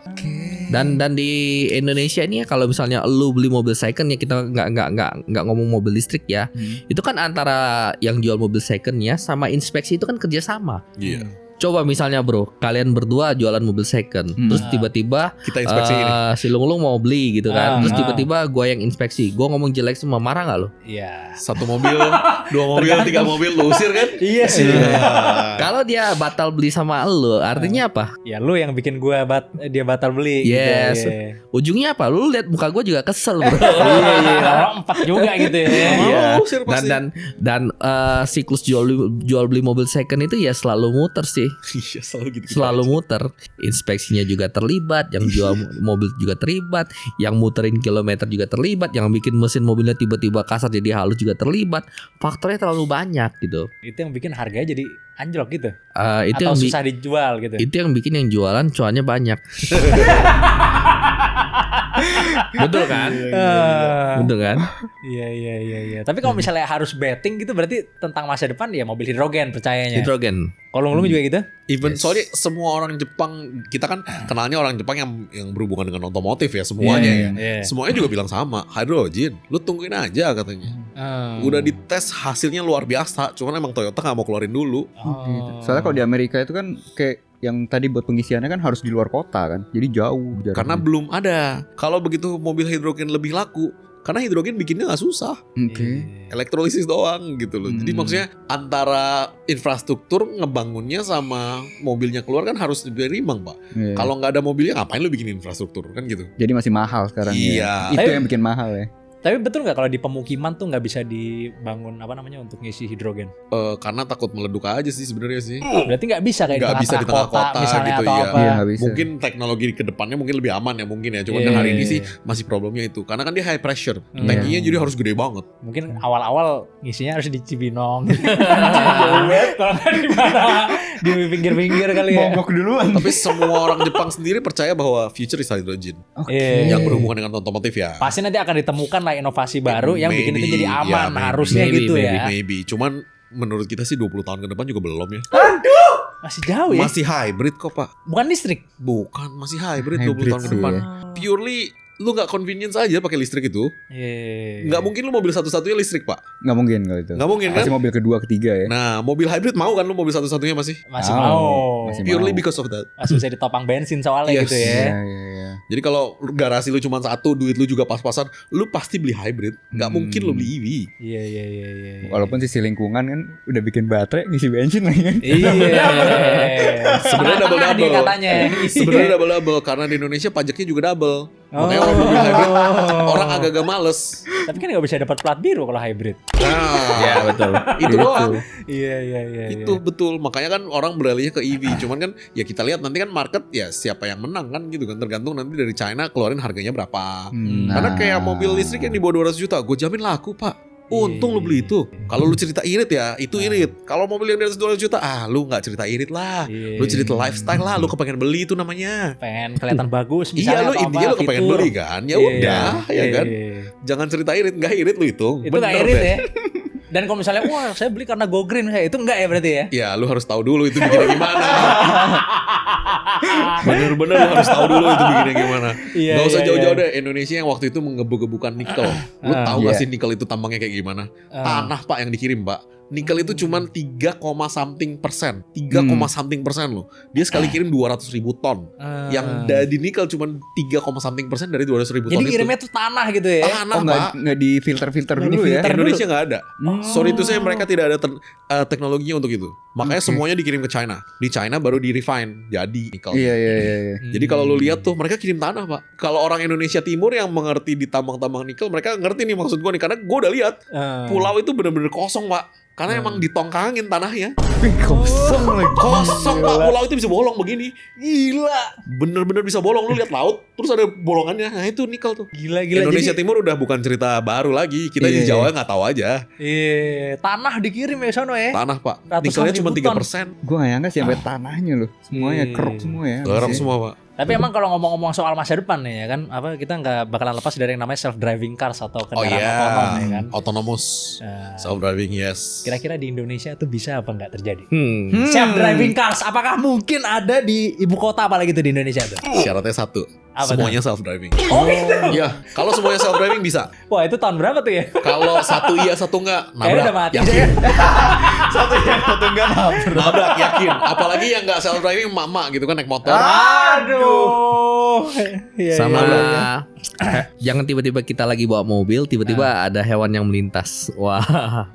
Dan di Indonesia ini ya, kalau misalnya lu beli mobil second ya, kita nggak ngomong mobil listrik ya. Itu kan antara yang jual mobil second ya sama inspeksi itu kan kerjasama. Iya. Coba misalnya bro, kalian berdua jualan mobil second, terus tiba-tiba Kita inspeksi ini. si Lunglung mau beli gitu kan, terus tiba-tiba gue yang inspeksi, gue ngomong jelek semua, marah nggak lo? Iya. 1 mobil, 2 mobil, 3 mobil, lu usir kan? Iya sih. Kalau dia batal beli sama lo, artinya apa? Ya lu yang bikin gua dia batal beli. Yes. Gitu, iya. Ujungnya apa? Lu lihat muka gue juga kesel bro. Iya. Orang 4 juga gitu ya. Iya. usir pasti. Dan siklus jual beli mobil second itu ya selalu muter sih. Iya, selalu gitu. Selalu muter. Inspeksinya juga terlibat, yang jual mobil juga terlibat, yang muterin kilometer juga terlibat, yang bikin mesin mobilnya tiba-tiba kasar jadi halus juga terlibat. Faktornya terlalu banyak gitu. Itu yang bikin harganya jadi anjlok gitu. Itu atau yang susah dijual gitu. Itu yang bikin yang jualan cuannya banyak. Betul kan? Betul kan? Iya. Tapi kalau misalnya harus betting gitu berarti tentang masa depan ya mobil hidrogen percayanya. Hidrogen. Kalau lu juga gitu? Even soalnya semua orang Jepang, kita kan kenalnya orang Jepang yang berhubungan dengan otomotif ya semuanya ya. Iya. Semuanya juga bilang sama, hydrogen, lu tungguin aja katanya. Udah dites hasilnya luar biasa, cuman emang Toyota nggak mau keluarin dulu. Oh. Soalnya kalau di Amerika itu kan kayak yang tadi buat pengisiannya kan harus di luar kota kan. Jadi jauh jaraknya. Karena belum ada. Kalau begitu mobil hidrogen lebih laku, karena hidrogen bikinnya nggak susah, Oke. elektrolisis doang gitu loh. Jadi maksudnya antara infrastruktur ngebangunnya sama mobilnya keluar kan harus berimbang pak. Iya. Kalau nggak ada mobilnya ngapain lu bikin infrastruktur kan gitu. Jadi masih mahal sekarang Iya. ya. Itu Tapi- yang bikin mahal ya. Tapi betul nggak kalau di pemukiman tuh nggak bisa dibangun apa namanya untuk ngisi hidrogen? Karena takut meleduk aja sih sebenarnya sih. Berarti nggak bisa kayak Nggak di bisa di tengah-tengah tengah kota, kota misalnya gitu, atau iya. apa? Iya nggak bisa. Mungkin teknologi ke depannya mungkin lebih aman ya mungkin ya. Cuman Iya. hari ini sih masih problemnya itu. Karena kan dia high pressure. Iya. Tankinya jadi harus gede banget. Mungkin awal-awal ngisinya harus di Cibinong. Jauh banget, kalau nggak di mana? Di pinggir-pinggir kali ya. Mogok duluan. Tapi semua orang Jepang sendiri percaya bahwa future is hydrogen. Iya. Yang berhubungan dengan otomotif ya. Pasti nanti akan ditemukan lah inovasi baru yang bikin itu jadi aman. ya, Harusnya maybe, gitu ya. Maybe. Cuman menurut kita sih 20 tahun ke depan juga belum ya. Masih jauh ya. Masih hybrid kok pak. Bukan listrik. Bukan, masih hybrid 20 Hybrid tahun ke sih, depan. ya. Purely lu nggak convenience aja pakai listrik itu. Iya. Nggak mungkin lu mobil satu-satunya listrik pak. Nggak mungkin kalau itu. Nggak mungkin kan? Masih mobil kedua ketiga ya. Nah mobil hybrid mau kan lu mobil satu-satunya masih? Masih mau. Masih Purely mau. because of that. Masih bisa ditopang bensin soalnya Yes. gitu ya. Iya iya. Jadi kalau garasi lu cuma satu, duit lu juga pas-pasan, lu pasti beli hybrid. Nggak mungkin lu beli EV. Iya. Walaupun sisi lingkungan kan udah bikin baterai ngisi bensin lagi kan. Iya. Sebenarnya Tengah-tengah double-double. dia katanya. Sebenarnya double karena di Indonesia pajaknya juga double. Makanya Oh. orang mobil hybrid orang agak-agak males. Tapi kan nggak bisa dapat plat biru kalau hybrid. Nah, Ya betul. itu doang. Iya. Itu betul. Makanya kan orang beralihnya ke EV. Cuman kan ya kita lihat nanti kan market ya siapa yang menang kan gitu kan. Tergantung nanti dari China keluarin harganya berapa. Karena kayak mobil listrik yang di bawah 200 juta, gue jamin laku pak. Untung lu beli itu. Kalau lu cerita irit ya, itu irit. Kalau mobil yang di atas 200 juta, lu nggak cerita irit lah. Iya. Lu cerita lifestyle lah, lu kepengen beli itu namanya. Pengen kelihatan bagus Iya, misalnya lu atau intinya apa, lu kepengen fitur. beli kan. Ya Iya. udah, ya kan. Iya. Jangan cerita irit, nggak irit lu hitung. Itu nggak Bener irit deh. ya. Dan kalau misalnya wah saya beli karena go green, itu enggak ya berarti ya? Ya lu harus tahu dulu itu bikinnya gimana. Bener-bener lu harus tahu dulu itu bikinnya gimana. Iya, Gak usah iya, jauh-jauh iya. deh. Indonesia yang waktu itu menggebu-gebukan nikel. Lu tahu gak Iya. sih nikel itu tambangnya kayak gimana? Tanah pak yang dikirim pak. Nikel itu cuman 3, something persen. 3, something persen loh. Dia sekali kirim 200.000 ton. Yang di nikel cuman 3, something persen dari 200.000 ton Jadi itu. kirimnya tuh tanah gitu ya? Tanah Oh nggak pak. nggak di filter Nggak dulu ya? di-filter. Indonesia nggak ada. Sorry itu saya mereka tidak ada teknologinya untuk itu. Makanya semuanya dikirim ke China. Di China baru di refine jadi nikel. Iya iya iya. Jadi kalau lu lihat tuh mereka kirim tanah pak. Kalau orang Indonesia Timur yang mengerti di tambang-tambang nikel, mereka ngerti nih maksud gue nih. Karena gue udah lihat pulau itu bener-bener kosong pak. Karena emang ditongkangin tanahnya. Kosong lagi. Kosong pak. Pulau itu bisa bolong begini. Gila. Bener-bener bisa bolong. Lu lihat laut, terus ada bolongannya. Nah itu nikel tuh. Gila. Indonesia Jadi, Timur udah bukan cerita baru lagi. Kita di Iya. Jawa nggak tahu aja. iya, tanah dikirim ya sono ya? Tanah pak. Ratusan Nikelnya cuma ribu ton. 3%. Gue gak nyangka sih sampai tanahnya loh. Semuanya Iya. keruk semua ya. Garam Masih. semua pak. Tapi emang kalau ngomong-ngomong soal masa depan nih ya kan, apa kita nggak bakalan lepas dari yang namanya self driving cars atau Oh kendaraan iya, otonom ya kan. autonomous, Nah, self driving yes. kira-kira di Indonesia tuh bisa apa nggak terjadi? Hmm. Self driving cars, apakah mungkin ada di ibu kota apalagi tuh di Indonesia tuh? Syaratnya satu, Apa semuanya self driving. Oh gitu. Iya, kalau semuanya self driving bisa. Wah itu tahun berapa tuh ya? Kalau satu iya satu enggak, Kayaknya nabrak. udah mati Yakin. ya. Satu enggak Nabrak yakin. Apalagi yang enggak self driving mama gitu kan naik motor. Aduh. Iya, Sama iya. jangan tiba-tiba kita lagi bawa mobil, tiba-tiba ada hewan yang melintas. Wah,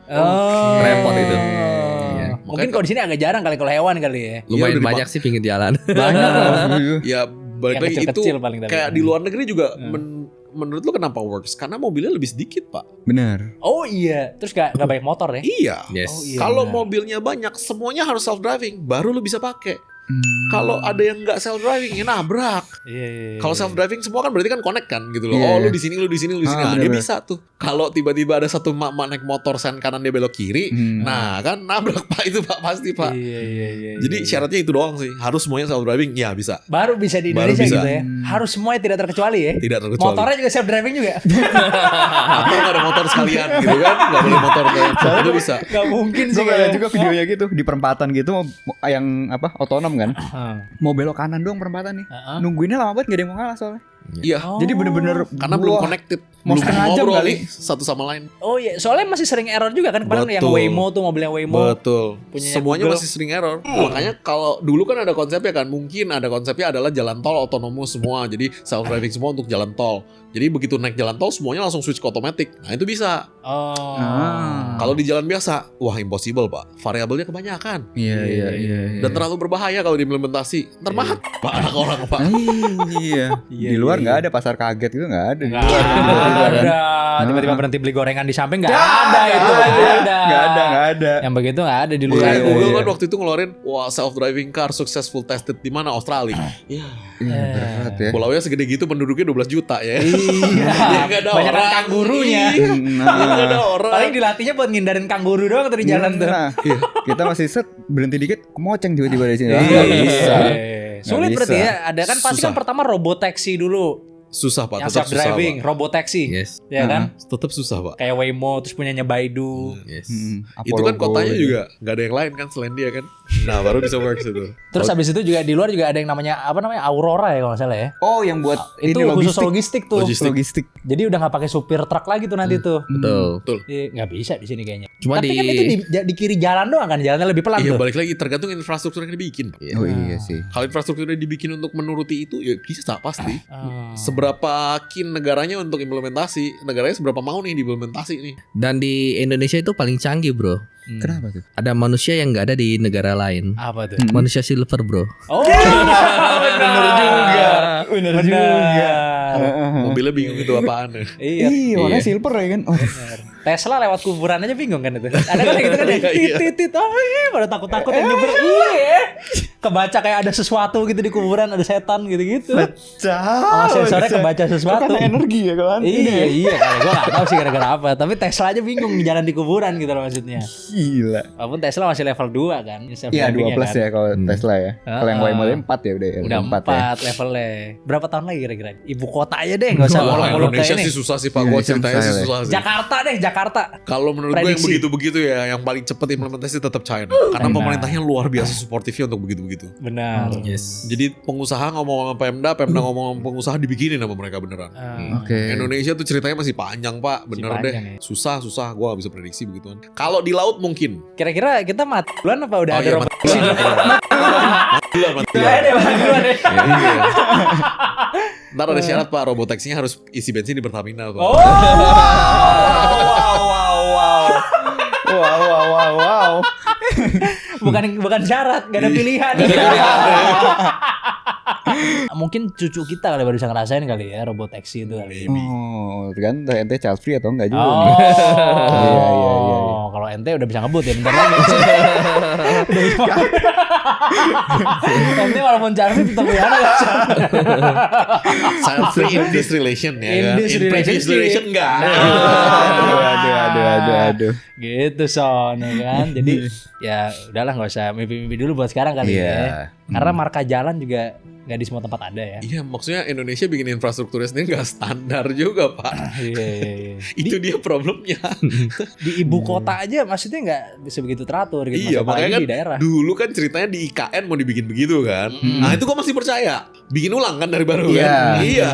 Oh. repot itu. Iya. Mungkin kalau di sini agak jarang kali kalau hewan kali ya. lumayan udah banyak sih pinggir jalan. banyak lah. Ya balik Yang lagi itu kecil-kecil paling tapi. kayak di luar negeri juga menurut lu kenapa works? Karena mobilnya lebih sedikit, Pak. Benar. Oh iya, terus gak banyak motor ya? Iya. Yes. Oh, iya. Kalau benar. mobilnya banyak, semuanya harus self driving, baru lu bisa pakai. Kalau ada yang nggak self driving, ya nabrak. Iya. Kalau self driving semua kan berarti kan connect kan gitu loh. Iya, Oh, iya. lu di sini, lu di sini, lu di sini. Nah, dia bener-bener. bisa tuh. Kalau tiba-tiba ada satu mak naik motor sen kanan dia belok kiri, nah kan nabrak Pak itu Pak pasti Pak. Iya. Jadi syaratnya itu doang sih. Harus semuanya self driving, ya bisa. Baru bisa di Baru Indonesia bisa. gitu ya. Harus semuanya tidak terkecuali ya. Tidak terkecuali. Motornya juga self driving juga. Atau nggak ada motor sekalian gitu kan? Nggak boleh motor sekalian. Itu bisa. Gak mungkin sih Gue ada juga videonya gitu di perempatan gitu yang apa otonom kan. Mau belok kanan doang perempatan nih. Nungguinnya lama banget gak ada yang mau ngalah soalnya. Iya. Jadi bener-bener Karena belum wah, connected, mau belum setengah jam ngobrol kali. nih satu sama lain. Oh iya, soalnya masih sering error juga kan kemarin yang Betul. Waymo tuh mobilnya Waymo. Betul. Punyanya Semuanya Google. masih sering error. Makanya kalau dulu kan ada konsepnya kan, mungkin ada konsepnya adalah jalan tol otonomus semua. Jadi self driving semua untuk jalan tol. Jadi begitu naik jalan tol semuanya langsung switch ke otomatis. Nah, itu bisa. Oh. Kalau di jalan biasa, wah impossible, Pak. Variabelnya kebanyakan. Iya. Dan terlalu berbahaya kalau diimplementasi. Ntar mati Pak anak orang, Pak. Iya. Di luar nggak ada pasar kaget gitu nggak ada. Nggak ada. Tiba-tiba berhenti beli gorengan di samping nggak ada itu. Nggak ada. Yang begitu nggak ada di luar. Makanya Iya, Google iya. kan waktu itu ngeluarin, wah self driving car successful tested di mana Australia. Iya. Berat ya. Pulaunya segede gitu penduduknya 12 juta ya. Iya. Dia nggak ada Banyak orang. kangurunya. Iya, nggak ada orang. Paling dilatihnya buat ngindarin kanguru doang tuh di jalan tuh. Nah, kita masih set berhenti dikit kemoceng tiba-tiba di sini. Iya. Nggak bisa. Sulit Nggak berarti bisa. ya. Ada kan pasti kan Susah. pertama robotaxi dulu. Susah Pak, Yang tetap self susah driving, Pak. robotaxi. Yes. Ya kan? Tetap susah Pak. Kayak Waymo terus punyanya Baidu. Yes. Itu kan kotanya juga nggak ada yang lain kan selain dia kan. Nah baru bisa works itu. Terus habis itu juga di luar juga ada yang namanya apa namanya Aurora ya kalau nggak salah ya. Oh, yang buat Itu ini khusus logistik tuh. Logistik. Jadi udah nggak pakai supir truk lagi tuh nanti tuh. Betul. Betul. Iya, nggak bisa di sini kayaknya. Cuma Tapi di kan itu di kiri jalan doang kan, jalannya lebih pelan Iya tuh. balik lagi tergantung infrastruktur yang dibikin Pak. Oh iya sih. Kalau infrastrukturnya dibikin untuk menuruti itu ya bisa pasti. Ah. Seberapa keen negaranya untuk implementasi, negaranya seberapa mau nih diimplementasi nih. dan di Indonesia itu paling canggih, Bro. Kenapa tuh? Ada manusia yang nggak ada di negara lain. Apa tuh? Manusia silver, Bro. Oh, benar juga. Bener Mobilnya bingung itu apaan ya. Iya. Iya, warnanya silver ya kan. Oh, Tesla lewat kuburan aja bingung kan itu. Ada kan yang gitu kan ya. Iya. Tit. Oh, iya, pada takut-takut yang nyebrang. Iya. Kebaca kayak ada sesuatu gitu di kuburan, ada setan gitu-gitu. Oh, sensornya kebaca sesuatu. Kan energi ya kan. Iya. Kalau gue gak tahu sih gara-gara apa. Tapi Tesla aja bingung di jalan di kuburan gitu loh maksudnya. Gila. Walaupun Tesla masih level 2 kan. Iya 2 plus ya kalau Tesla ya. Kalau yang Waymo 4 ya udah ya. Udah 4 levelnya. Berapa tahun lagi kira-kira? Ibu kota aja deh, gak usah Wah, muluk-muluk Indonesia kayak sih ini. susah sih Pak. Gua Indonesia ceritanya sih susah, susah sih. Jakarta deh, Jakarta. Kalau menurut gue yang Prediksi. begitu-begitu ya, yang paling cepat implementasi tetap China. Karena pemerintahnya luar biasa suportifnya untuk begitu-begitu. Benar. Yes. Jadi pengusaha ngomong sama Pemda ngomong sama pengusaha dibikinin sama mereka beneran. Oke. Indonesia tuh ceritanya masih panjang Pak, bener Masih deh. panjang ya. Susah, gue gak bisa prediksi begituan. Kalau di laut mungkin. Kira-kira kita mati duluan apa udah Oh ada iya, robot? mati duluan. Mati duluan. Mati duluan deh. Iya. Ntar ada syarat Pak, robotaxinya harus isi bensin di Pertamina Pak. Oh. Wow. Bukan syarat, gak ada pilihan. Mungkin cucu kita kali baru bisa ngerasain kali ya robot taxi itu kali. Oh, kan ente child free atau enggak juga Oh, nih. Iya. Kalau ente udah bisa ngebut ya bentar lagi. Ente walaupun charger tetap ya. Child free in this relation ya kan. In this In previous relationship. relation enggak. Aduh. Gitu Son ya kan. Jadi ya udahlah nggak usah mimpi-mimpi dulu buat sekarang kali Iya. ya. Karena marka jalan juga nggak di semua tempat ada ya. Iya maksudnya Indonesia bikin infrastrukturnya sendiri gak standar juga Pak. Iya. Itu dia problemnya. Di ibu kota aja maksudnya nggak bisa begitu teratur gitu. Iya Apalagi makanya kan di daerah. dulu kan ceritanya di IKN mau dibikin begitu kan. Nah itu gue masih percaya. Bikin ulang kan dari baru kan. Iya.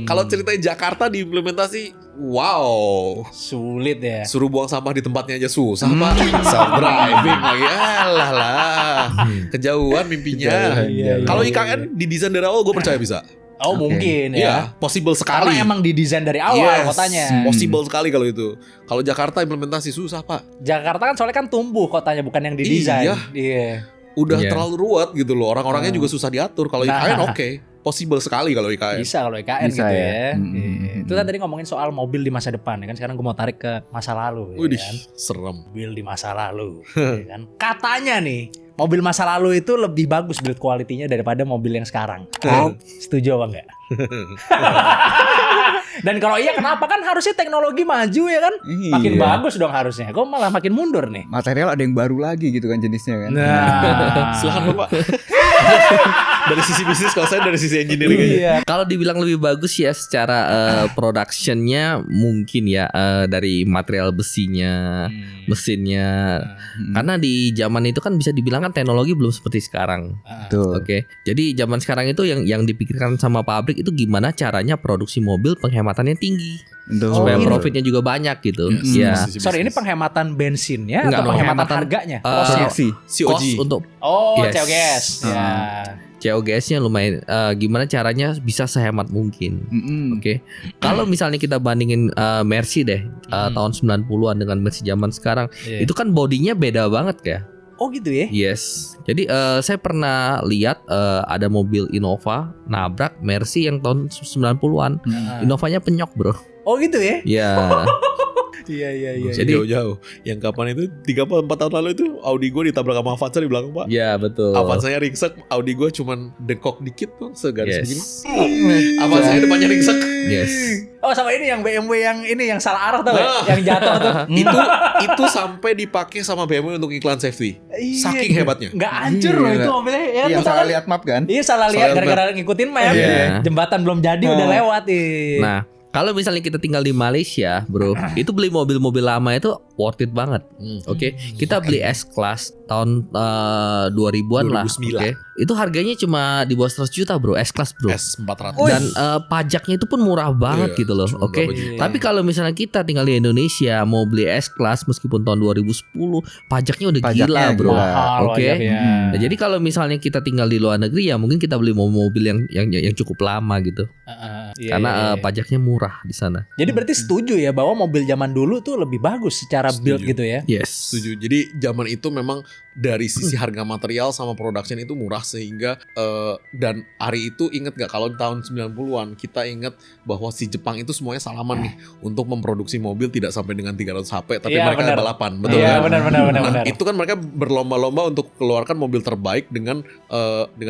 Kalau ceritanya Jakarta diimplementasi, wow. Sulit ya. Suruh buang sampah di tempatnya aja susah Pak. Self driving lagi. Alah lah. Kejauhan mimpinya. Iya. Kalau IKN didesain dari awal gue percaya bisa. Oh mungkin Iya, ya. possible sekali. Karena emang didesain dari awal kotanya. Possible sekali kalau itu. Kalau Jakarta implementasi susah Pak. Jakarta kan soalnya kan tumbuh kotanya bukan yang didesain. Iya. Iya. Udah Iya. terlalu ruwet gitu loh. Orang-orangnya juga susah diatur. Kalau Nah. IKN oke. possible sekali kalau IKN. Bisa kalau IKN Bisa gitu ya. ya. Iya. Itu kan tadi ngomongin soal mobil di masa depan ya kan. Sekarang gue mau tarik ke masa lalu ya Widih, kan. serem. Mobil di masa lalu ya kan. Katanya nih mobil masa lalu itu lebih bagus build quality-nya daripada mobil yang sekarang. Setuju apa enggak? Dan kalau iya kenapa? Kan harusnya teknologi maju ya kan? Makin Iya. bagus dong harusnya. Kok malah makin mundur nih? Material ada yang baru lagi gitu kan jenisnya kan. Nah, Silakan Bapak. Dari sisi bisnis, kalau saya dari sisi engineering aja. iya. Kalau dibilang lebih bagus ya secara productionnya mungkin ya dari material besinya, mesinnya. Karena di zaman itu kan bisa dibilang kan teknologi belum seperti sekarang. Betul. Oke. Jadi zaman sekarang itu yang dipikirkan sama pabrik itu gimana caranya produksi mobil penghematannya tinggi Betul. supaya gitu. profitnya juga banyak gitu. Yes, Ya. sisi Sorry, ini bisnis. penghematan bensinnya Enggak, atau penghematan penghematan, harganya? Produksi. COG. Cost untuk Oh, Yes. COGS. Ya. COGS-nya lumayan gimana caranya bisa sehemat mungkin. Oke. Kalau misalnya kita bandingin Mercy deh tahun 90-an dengan Mercy zaman sekarang, Iya. itu kan bodinya beda banget ya. Oh gitu ya? Yes. Jadi saya pernah lihat ada mobil Innova nabrak Mercy yang tahun 90-an. Innovanya penyok, Bro. Oh gitu ya? Ya. Iya. Jadi Jadi- jauh-jauh. Yang kapan itu 3-4 tahun lalu itu Audi gue ditabrak sama Avanza di belakang Pak. Ya, betul. Avanza-nya ringsek, Audi gue cuman dengkok dikit tuh segaris begini. Yes. Avanza-nya depannya ringsek. Yes. Oh sama ini yang BMW yang ini yang salah arah tau Nah. gak? Yang jatuh tuh. itu sampai dipakai sama BMW untuk iklan safety. Saking hebatnya. Nggak hancur loh itu mobilnya. Ya, Yang lu tau salah kan? lihat map kan. Iya salah Salah lihat lihat gara-gara ngikutin map. Iya. Jembatan belum jadi udah lewat. Nah, kalau misalnya kita tinggal di Malaysia, Bro, itu beli mobil-mobil lama itu worth it banget. Oke, kita beli S-Class tahun 2000-an lah. 2009. Oke. Itu harganya cuma di bawah 100 juta, Bro, S-Class, Bro. S400. Dan pajaknya itu pun murah banget Iya, gitu loh. cuma Oke. berapa juta. Tapi kalau misalnya kita tinggal di Indonesia mau beli S-Class meskipun tahun 2010, pajaknya udah Pajaknya gila, Bro. gila. Mahal Oke. wajarnya. Nah, jadi kalau misalnya kita tinggal di luar negeri ya mungkin kita beli mobil yang cukup lama gitu. Iya, Karena iya, iya. pajaknya murah di sana. Jadi berarti setuju ya bahwa mobil zaman dulu tuh lebih bagus secara build Setuju. gitu ya? Yes. Setuju. Jadi zaman itu memang dari sisi harga material sama production itu murah sehingga dan hari itu inget gak kalau tahun 90-an kita inget bahwa si Jepang itu semuanya salaman nih untuk memproduksi mobil tidak sampai dengan 300 HP tapi Iya, mereka benar. balapan, betul Iya kan? benar. Nah, itu kan mereka berlomba-lomba untuk keluarkan mobil terbaik dengan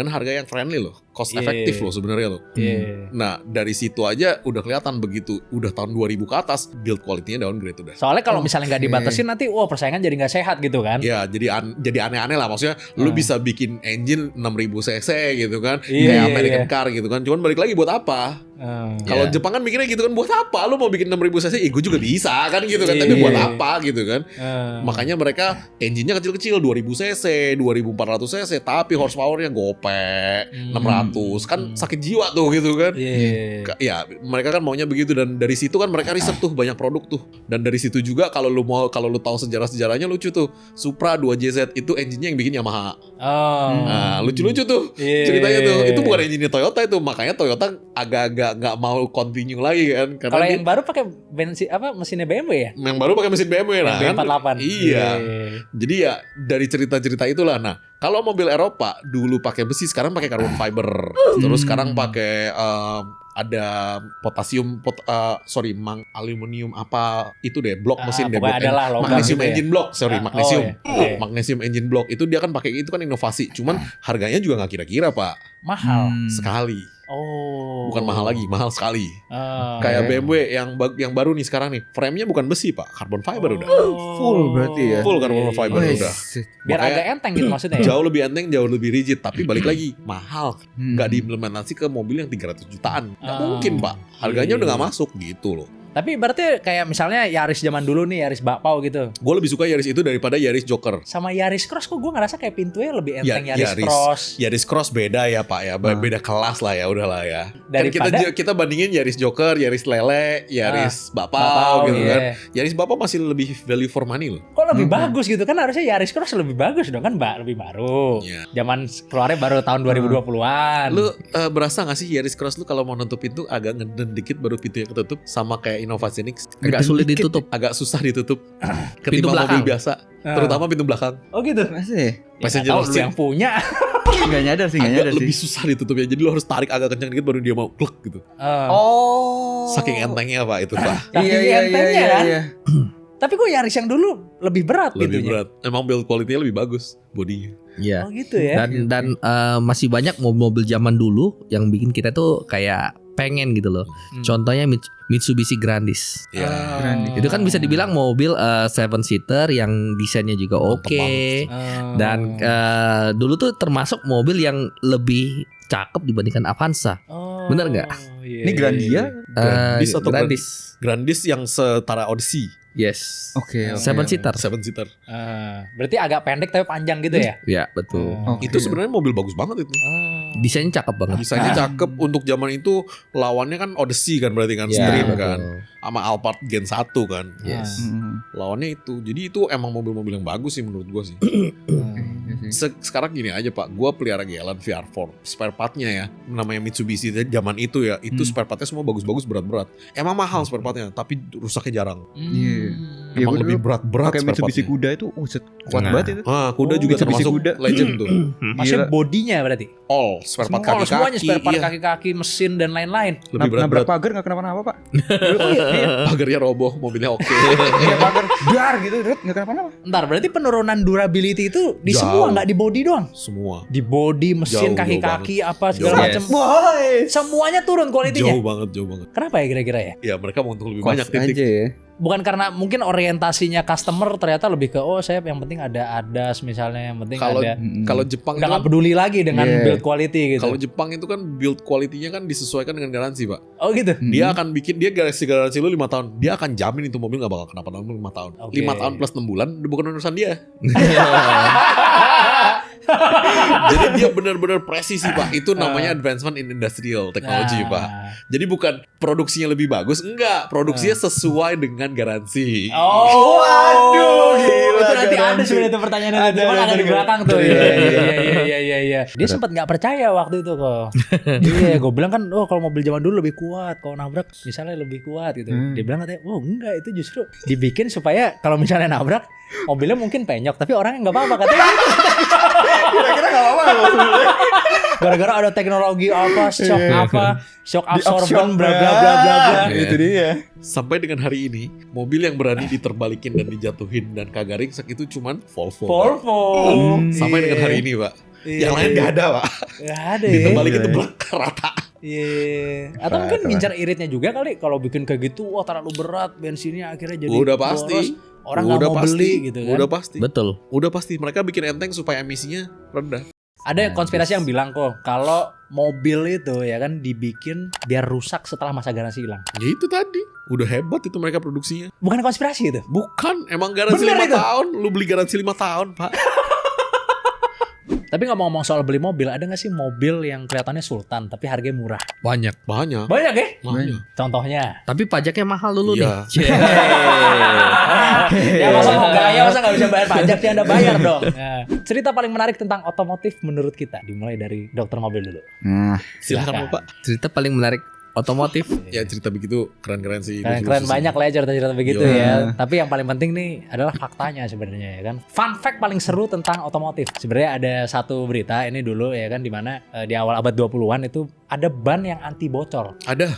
harga yang friendly loh, cost Iya. efektif loh sebenarnya loh. Iya. Nah, dari situ aja udah kelihatan begitu udah tahun 2000 ke atas build quality-nya downgrade udah. Soalnya kalau misalnya nggak dibatasin nanti persaingan jadi nggak sehat gitu kan? Ya, jadi aneh-aneh lah maksudnya. Lu bisa bikin engine 6000 cc gitu kan, Iya, kayak iya, American iya. car gitu kan. Cuman balik lagi buat apa? Kalau Iya. Jepang kan mikirnya gitu kan, buat apa? Lu mau bikin 6000 cc? Gue juga bisa kan gitu kan. Tapi Iya. buat apa gitu kan? Makanya mereka engine-nya kecil-kecil 2000 cc, 2400 cc, tapi horsepower-nya gope 600. Kan sakit jiwa tuh gitu kan. Iya. Ya, mereka kan maunya begitu dan dari situ kan mereka riset tuh banyak produk tuh. Dan dari situ juga kalau lu tahu sejarah-sejarahnya lucu tuh. Supra 2JZ itu engine-nya yang bikin Yamaha. Oh. Nah, lucu-lucu tuh Iya. ceritanya tuh. Itu bukan engine Toyota itu, makanya Toyota agak-agak nggak mau continue lagi kan. Karena Kalau dia- yang baru pakai bensin mesinnya BMW ya? yang baru pakai mesin BMW Yang lah kan. B48. Iya. Jadi ya dari cerita-cerita itulah. Nah, kalau mobil Eropa dulu pakai besi, sekarang pakai carbon fiber. Terus sekarang pakai ada aluminium apa itu deh, blok mesin deh, pokoknya blok adalah logam magnesium gitu ya. engine block, magnesium. Oh, iya. Magnesium engine block itu dia kan pakai, itu kan inovasi. Cuman harganya juga nggak kira-kira, Pak. Mahal. Sekali. Oh. Bukan mahal lagi, mahal sekali. Oh. Kayak BMW yang baru nih sekarang nih, frame-nya bukan besi, Pak, carbon fiber udah. Full berarti ya. Full carbon fiber Wih, udah. Biar Makanya agak enteng gitu maksudnya ya? Jauh lebih enteng, jauh lebih rigid, tapi balik lagi mahal. Nggak diimplementasi ke mobil yang 300 jutaan. Nggak mungkin, Pak. Harganya udah nggak masuk gitu loh. Tapi berarti kayak misalnya Yaris zaman dulu nih, Yaris bakpao gitu. Gue lebih suka Yaris itu daripada Yaris Joker. Sama Yaris Cross kok gue ngerasa kayak pintunya lebih enteng Ya, Yaris Cross. Yaris Cross beda ya, Pak ya. Beda kelas lah ya, udahlah ya. Daripada- Kan kita bandingin Yaris Joker, Yaris Lele, Yaris Bakpao, Bakpao gitu kan. iya. Yaris Bakpao masih lebih value for money loh. Kok lebih bagus gitu kan, harusnya Yaris Cross lebih bagus dong kan, lebih baru. Iya. Zaman keluarnya baru tahun 2020-an. Lu berasa gak sih Yaris Cross lu kalau mau nutup pintu agak ngeden dikit baru pintunya ketutup, sama kayak Innova Zenix Agak sulit ditutup. agak susah ditutup Pintu ketimbang belakang. mobil biasa, terutama pintu belakang. Oh gitu. Masih. Passenger Tahu lu seat yang punya. Enggak nyadar sih, enggak agak nyadar lebih sih. susah ditutupnya. Jadi lo harus tarik agak kencang dikit baru dia mau klek gitu. Oh. Saking entengnya Pak itu Pak. Saking entengnya kan? Tapi kok Yaris yang dulu lebih berat Lebih gitu. berat. Emang build quality-nya lebih bagus bodinya. Iya. Oh gitu ya. Dan masih banyak mobil-mobil zaman dulu yang bikin kita tuh kayak pengen gitu loh. Contohnya Mitsubishi Grandis. Ya. Itu kan bisa dibilang mobil 7-seater yang desainnya juga oke. banget. Dan dulu tuh termasuk mobil yang lebih cakep dibandingkan Avanza. Bener nggak? Iya, Ini Grandia? Grandis atau Grandis. Grandis yang setara Odyssey. Yes. Oke. 7-seater. 7-seater. Berarti agak pendek tapi panjang gitu ya? Ya betul. Oke. Itu sebenarnya mobil bagus banget itu. Desainnya cakep banget. Desainnya cakep untuk zaman itu, lawannya kan Odyssey kan berarti kan, Ya, Stream betul. kan, sama Alphard Gen 1 kan. Yes. Lawannya itu. Jadi itu emang mobil-mobil yang bagus sih menurut gua sih. Sekarang gini aja Pak, gua pelihara Galant VR4. Spare partnya ya, namanya Mitsubishi zaman itu ya, itu spare partnya semua bagus-bagus, berat-berat. Emang mahal spare partnya, tapi rusaknya jarang. Iya. Iya, Emang gua lebih dulu berat-berat pakai spare Mitsubishi partnya. Kuda itu kuat Nah. banget itu. Kuda juga Mitsubishi termasuk Kuda. legend tuh. Maksudnya Gila. bodinya berarti? All spare part Semuanya kaki-kaki. spare part Iya. kaki-kaki, mesin dan lain-lain. Lebih Nabrak berat-berat. pagar nggak kenapa-napa Pak. Pagarnya roboh, mobilnya oke. Kayak pagar dar gitu, nggak kenapa-napa. Ntar berarti penurunan durability itu di Jauh. semua, nggak di body doang? Semua. Di body, mesin, Jauh, kaki-kaki, apa Jauh segala banget. macam. Boy. Semuanya turun kualitinya. Jauh banget. Kenapa ya kira-kira ya? Ya mereka mau untung lebih Kos banyak titik. aja ya. Bukan karena mungkin orientasinya customer ternyata lebih ke saya yang penting ada ADAS misalnya, yang penting Kalau ada kalau Jepang udah itu nggak peduli lagi dengan Yeah. build quality gitu. kalau Jepang itu kan build quality-nya kan disesuaikan dengan garansi, Pak. Oh gitu. Dia akan bikin, dia garansi lu 5 tahun. Dia akan jamin itu mobil gak bakal kenapa-napa 5 tahun. Oke. 5 tahun plus 6 bulan udah bukan urusan dia. Jadi dia benar-benar presisi, Pak. Itu namanya advancement in industrial technology, Nah. Pak. Jadi bukan produksinya lebih bagus, enggak. Produksinya sesuai dengan garansi. Oh, Waduh, gila, itu nanti ada garansi. sebenarnya itu pertanyaannya. Ada, Cuman ada, ada di ada. belakang tuh. Iya, Iya. Dia sempat nggak percaya waktu itu kok. Iya, gue bilang kan, kalau mobil zaman dulu lebih kuat, kalau nabrak misalnya lebih kuat gitu. Dia bilang katanya, enggak, itu justru dibikin supaya kalau misalnya nabrak mobilnya mungkin penyok, tapi orangnya nggak apa-apa katanya. Kira-kira nggak apa-apa loh sebenarnya. Gara-gara ada teknologi apa, shock absorban, Di-absorb. bla bla bla bla bla. Itu dia. Sampai dengan hari ini, mobil yang berani diterbalikin dan dijatuhin dan kagak ringsek itu cuman Volvo. Volvo. Sampai dengan hari ini, Pak. Yang lain gak ada, Pak. Nggak ada ya. Diterbalikin tuh blek rata. Iya. Atau mungkin ngincar iritnya juga kali kalau bikin kayak gitu, terlalu berat bensinnya akhirnya jadi Udah boros, pasti. orang nggak mau beli gitu kan. Udah pasti. Betul. Udah pasti. Mereka bikin enteng supaya emisinya rendah. Ada konspirasi yang bilang kok kalau mobil itu ya kan dibikin biar rusak setelah masa garansi hilang. Ya itu tadi. Udah hebat itu mereka produksinya. Bukan konspirasi itu. Bukan, emang garansi Bener 5 itu. tahun. Lu beli garansi 5 tahun, Pak. Tapi ngomong-ngomong soal beli mobil, ada nggak sih mobil yang kelihatannya sultan tapi harganya murah? Banyak. Banyak. Banyak ya? Banyak. Contohnya. Tapi pajaknya mahal dulu Iya. nih. Ya masa mau gaya, masa nggak bisa bayar pajak sih, Anda bayar dong. Nah, cerita paling menarik tentang otomotif menurut kita dimulai dari dokter mobil dulu. Nah, Silakan, Pak. Cerita paling menarik otomotif. Ya cerita begitu keren-keren sih. Keren-keren lucu-lucu sih. banyak lah ya cerita-cerita begitu Yo. ya. Tapi yang paling penting nih adalah faktanya sebenarnya ya kan. Fun fact paling seru tentang otomotif. Sebenarnya ada satu berita ini dulu ya kan, di mana di awal abad 20-an itu ada ban yang anti bocor. Ada.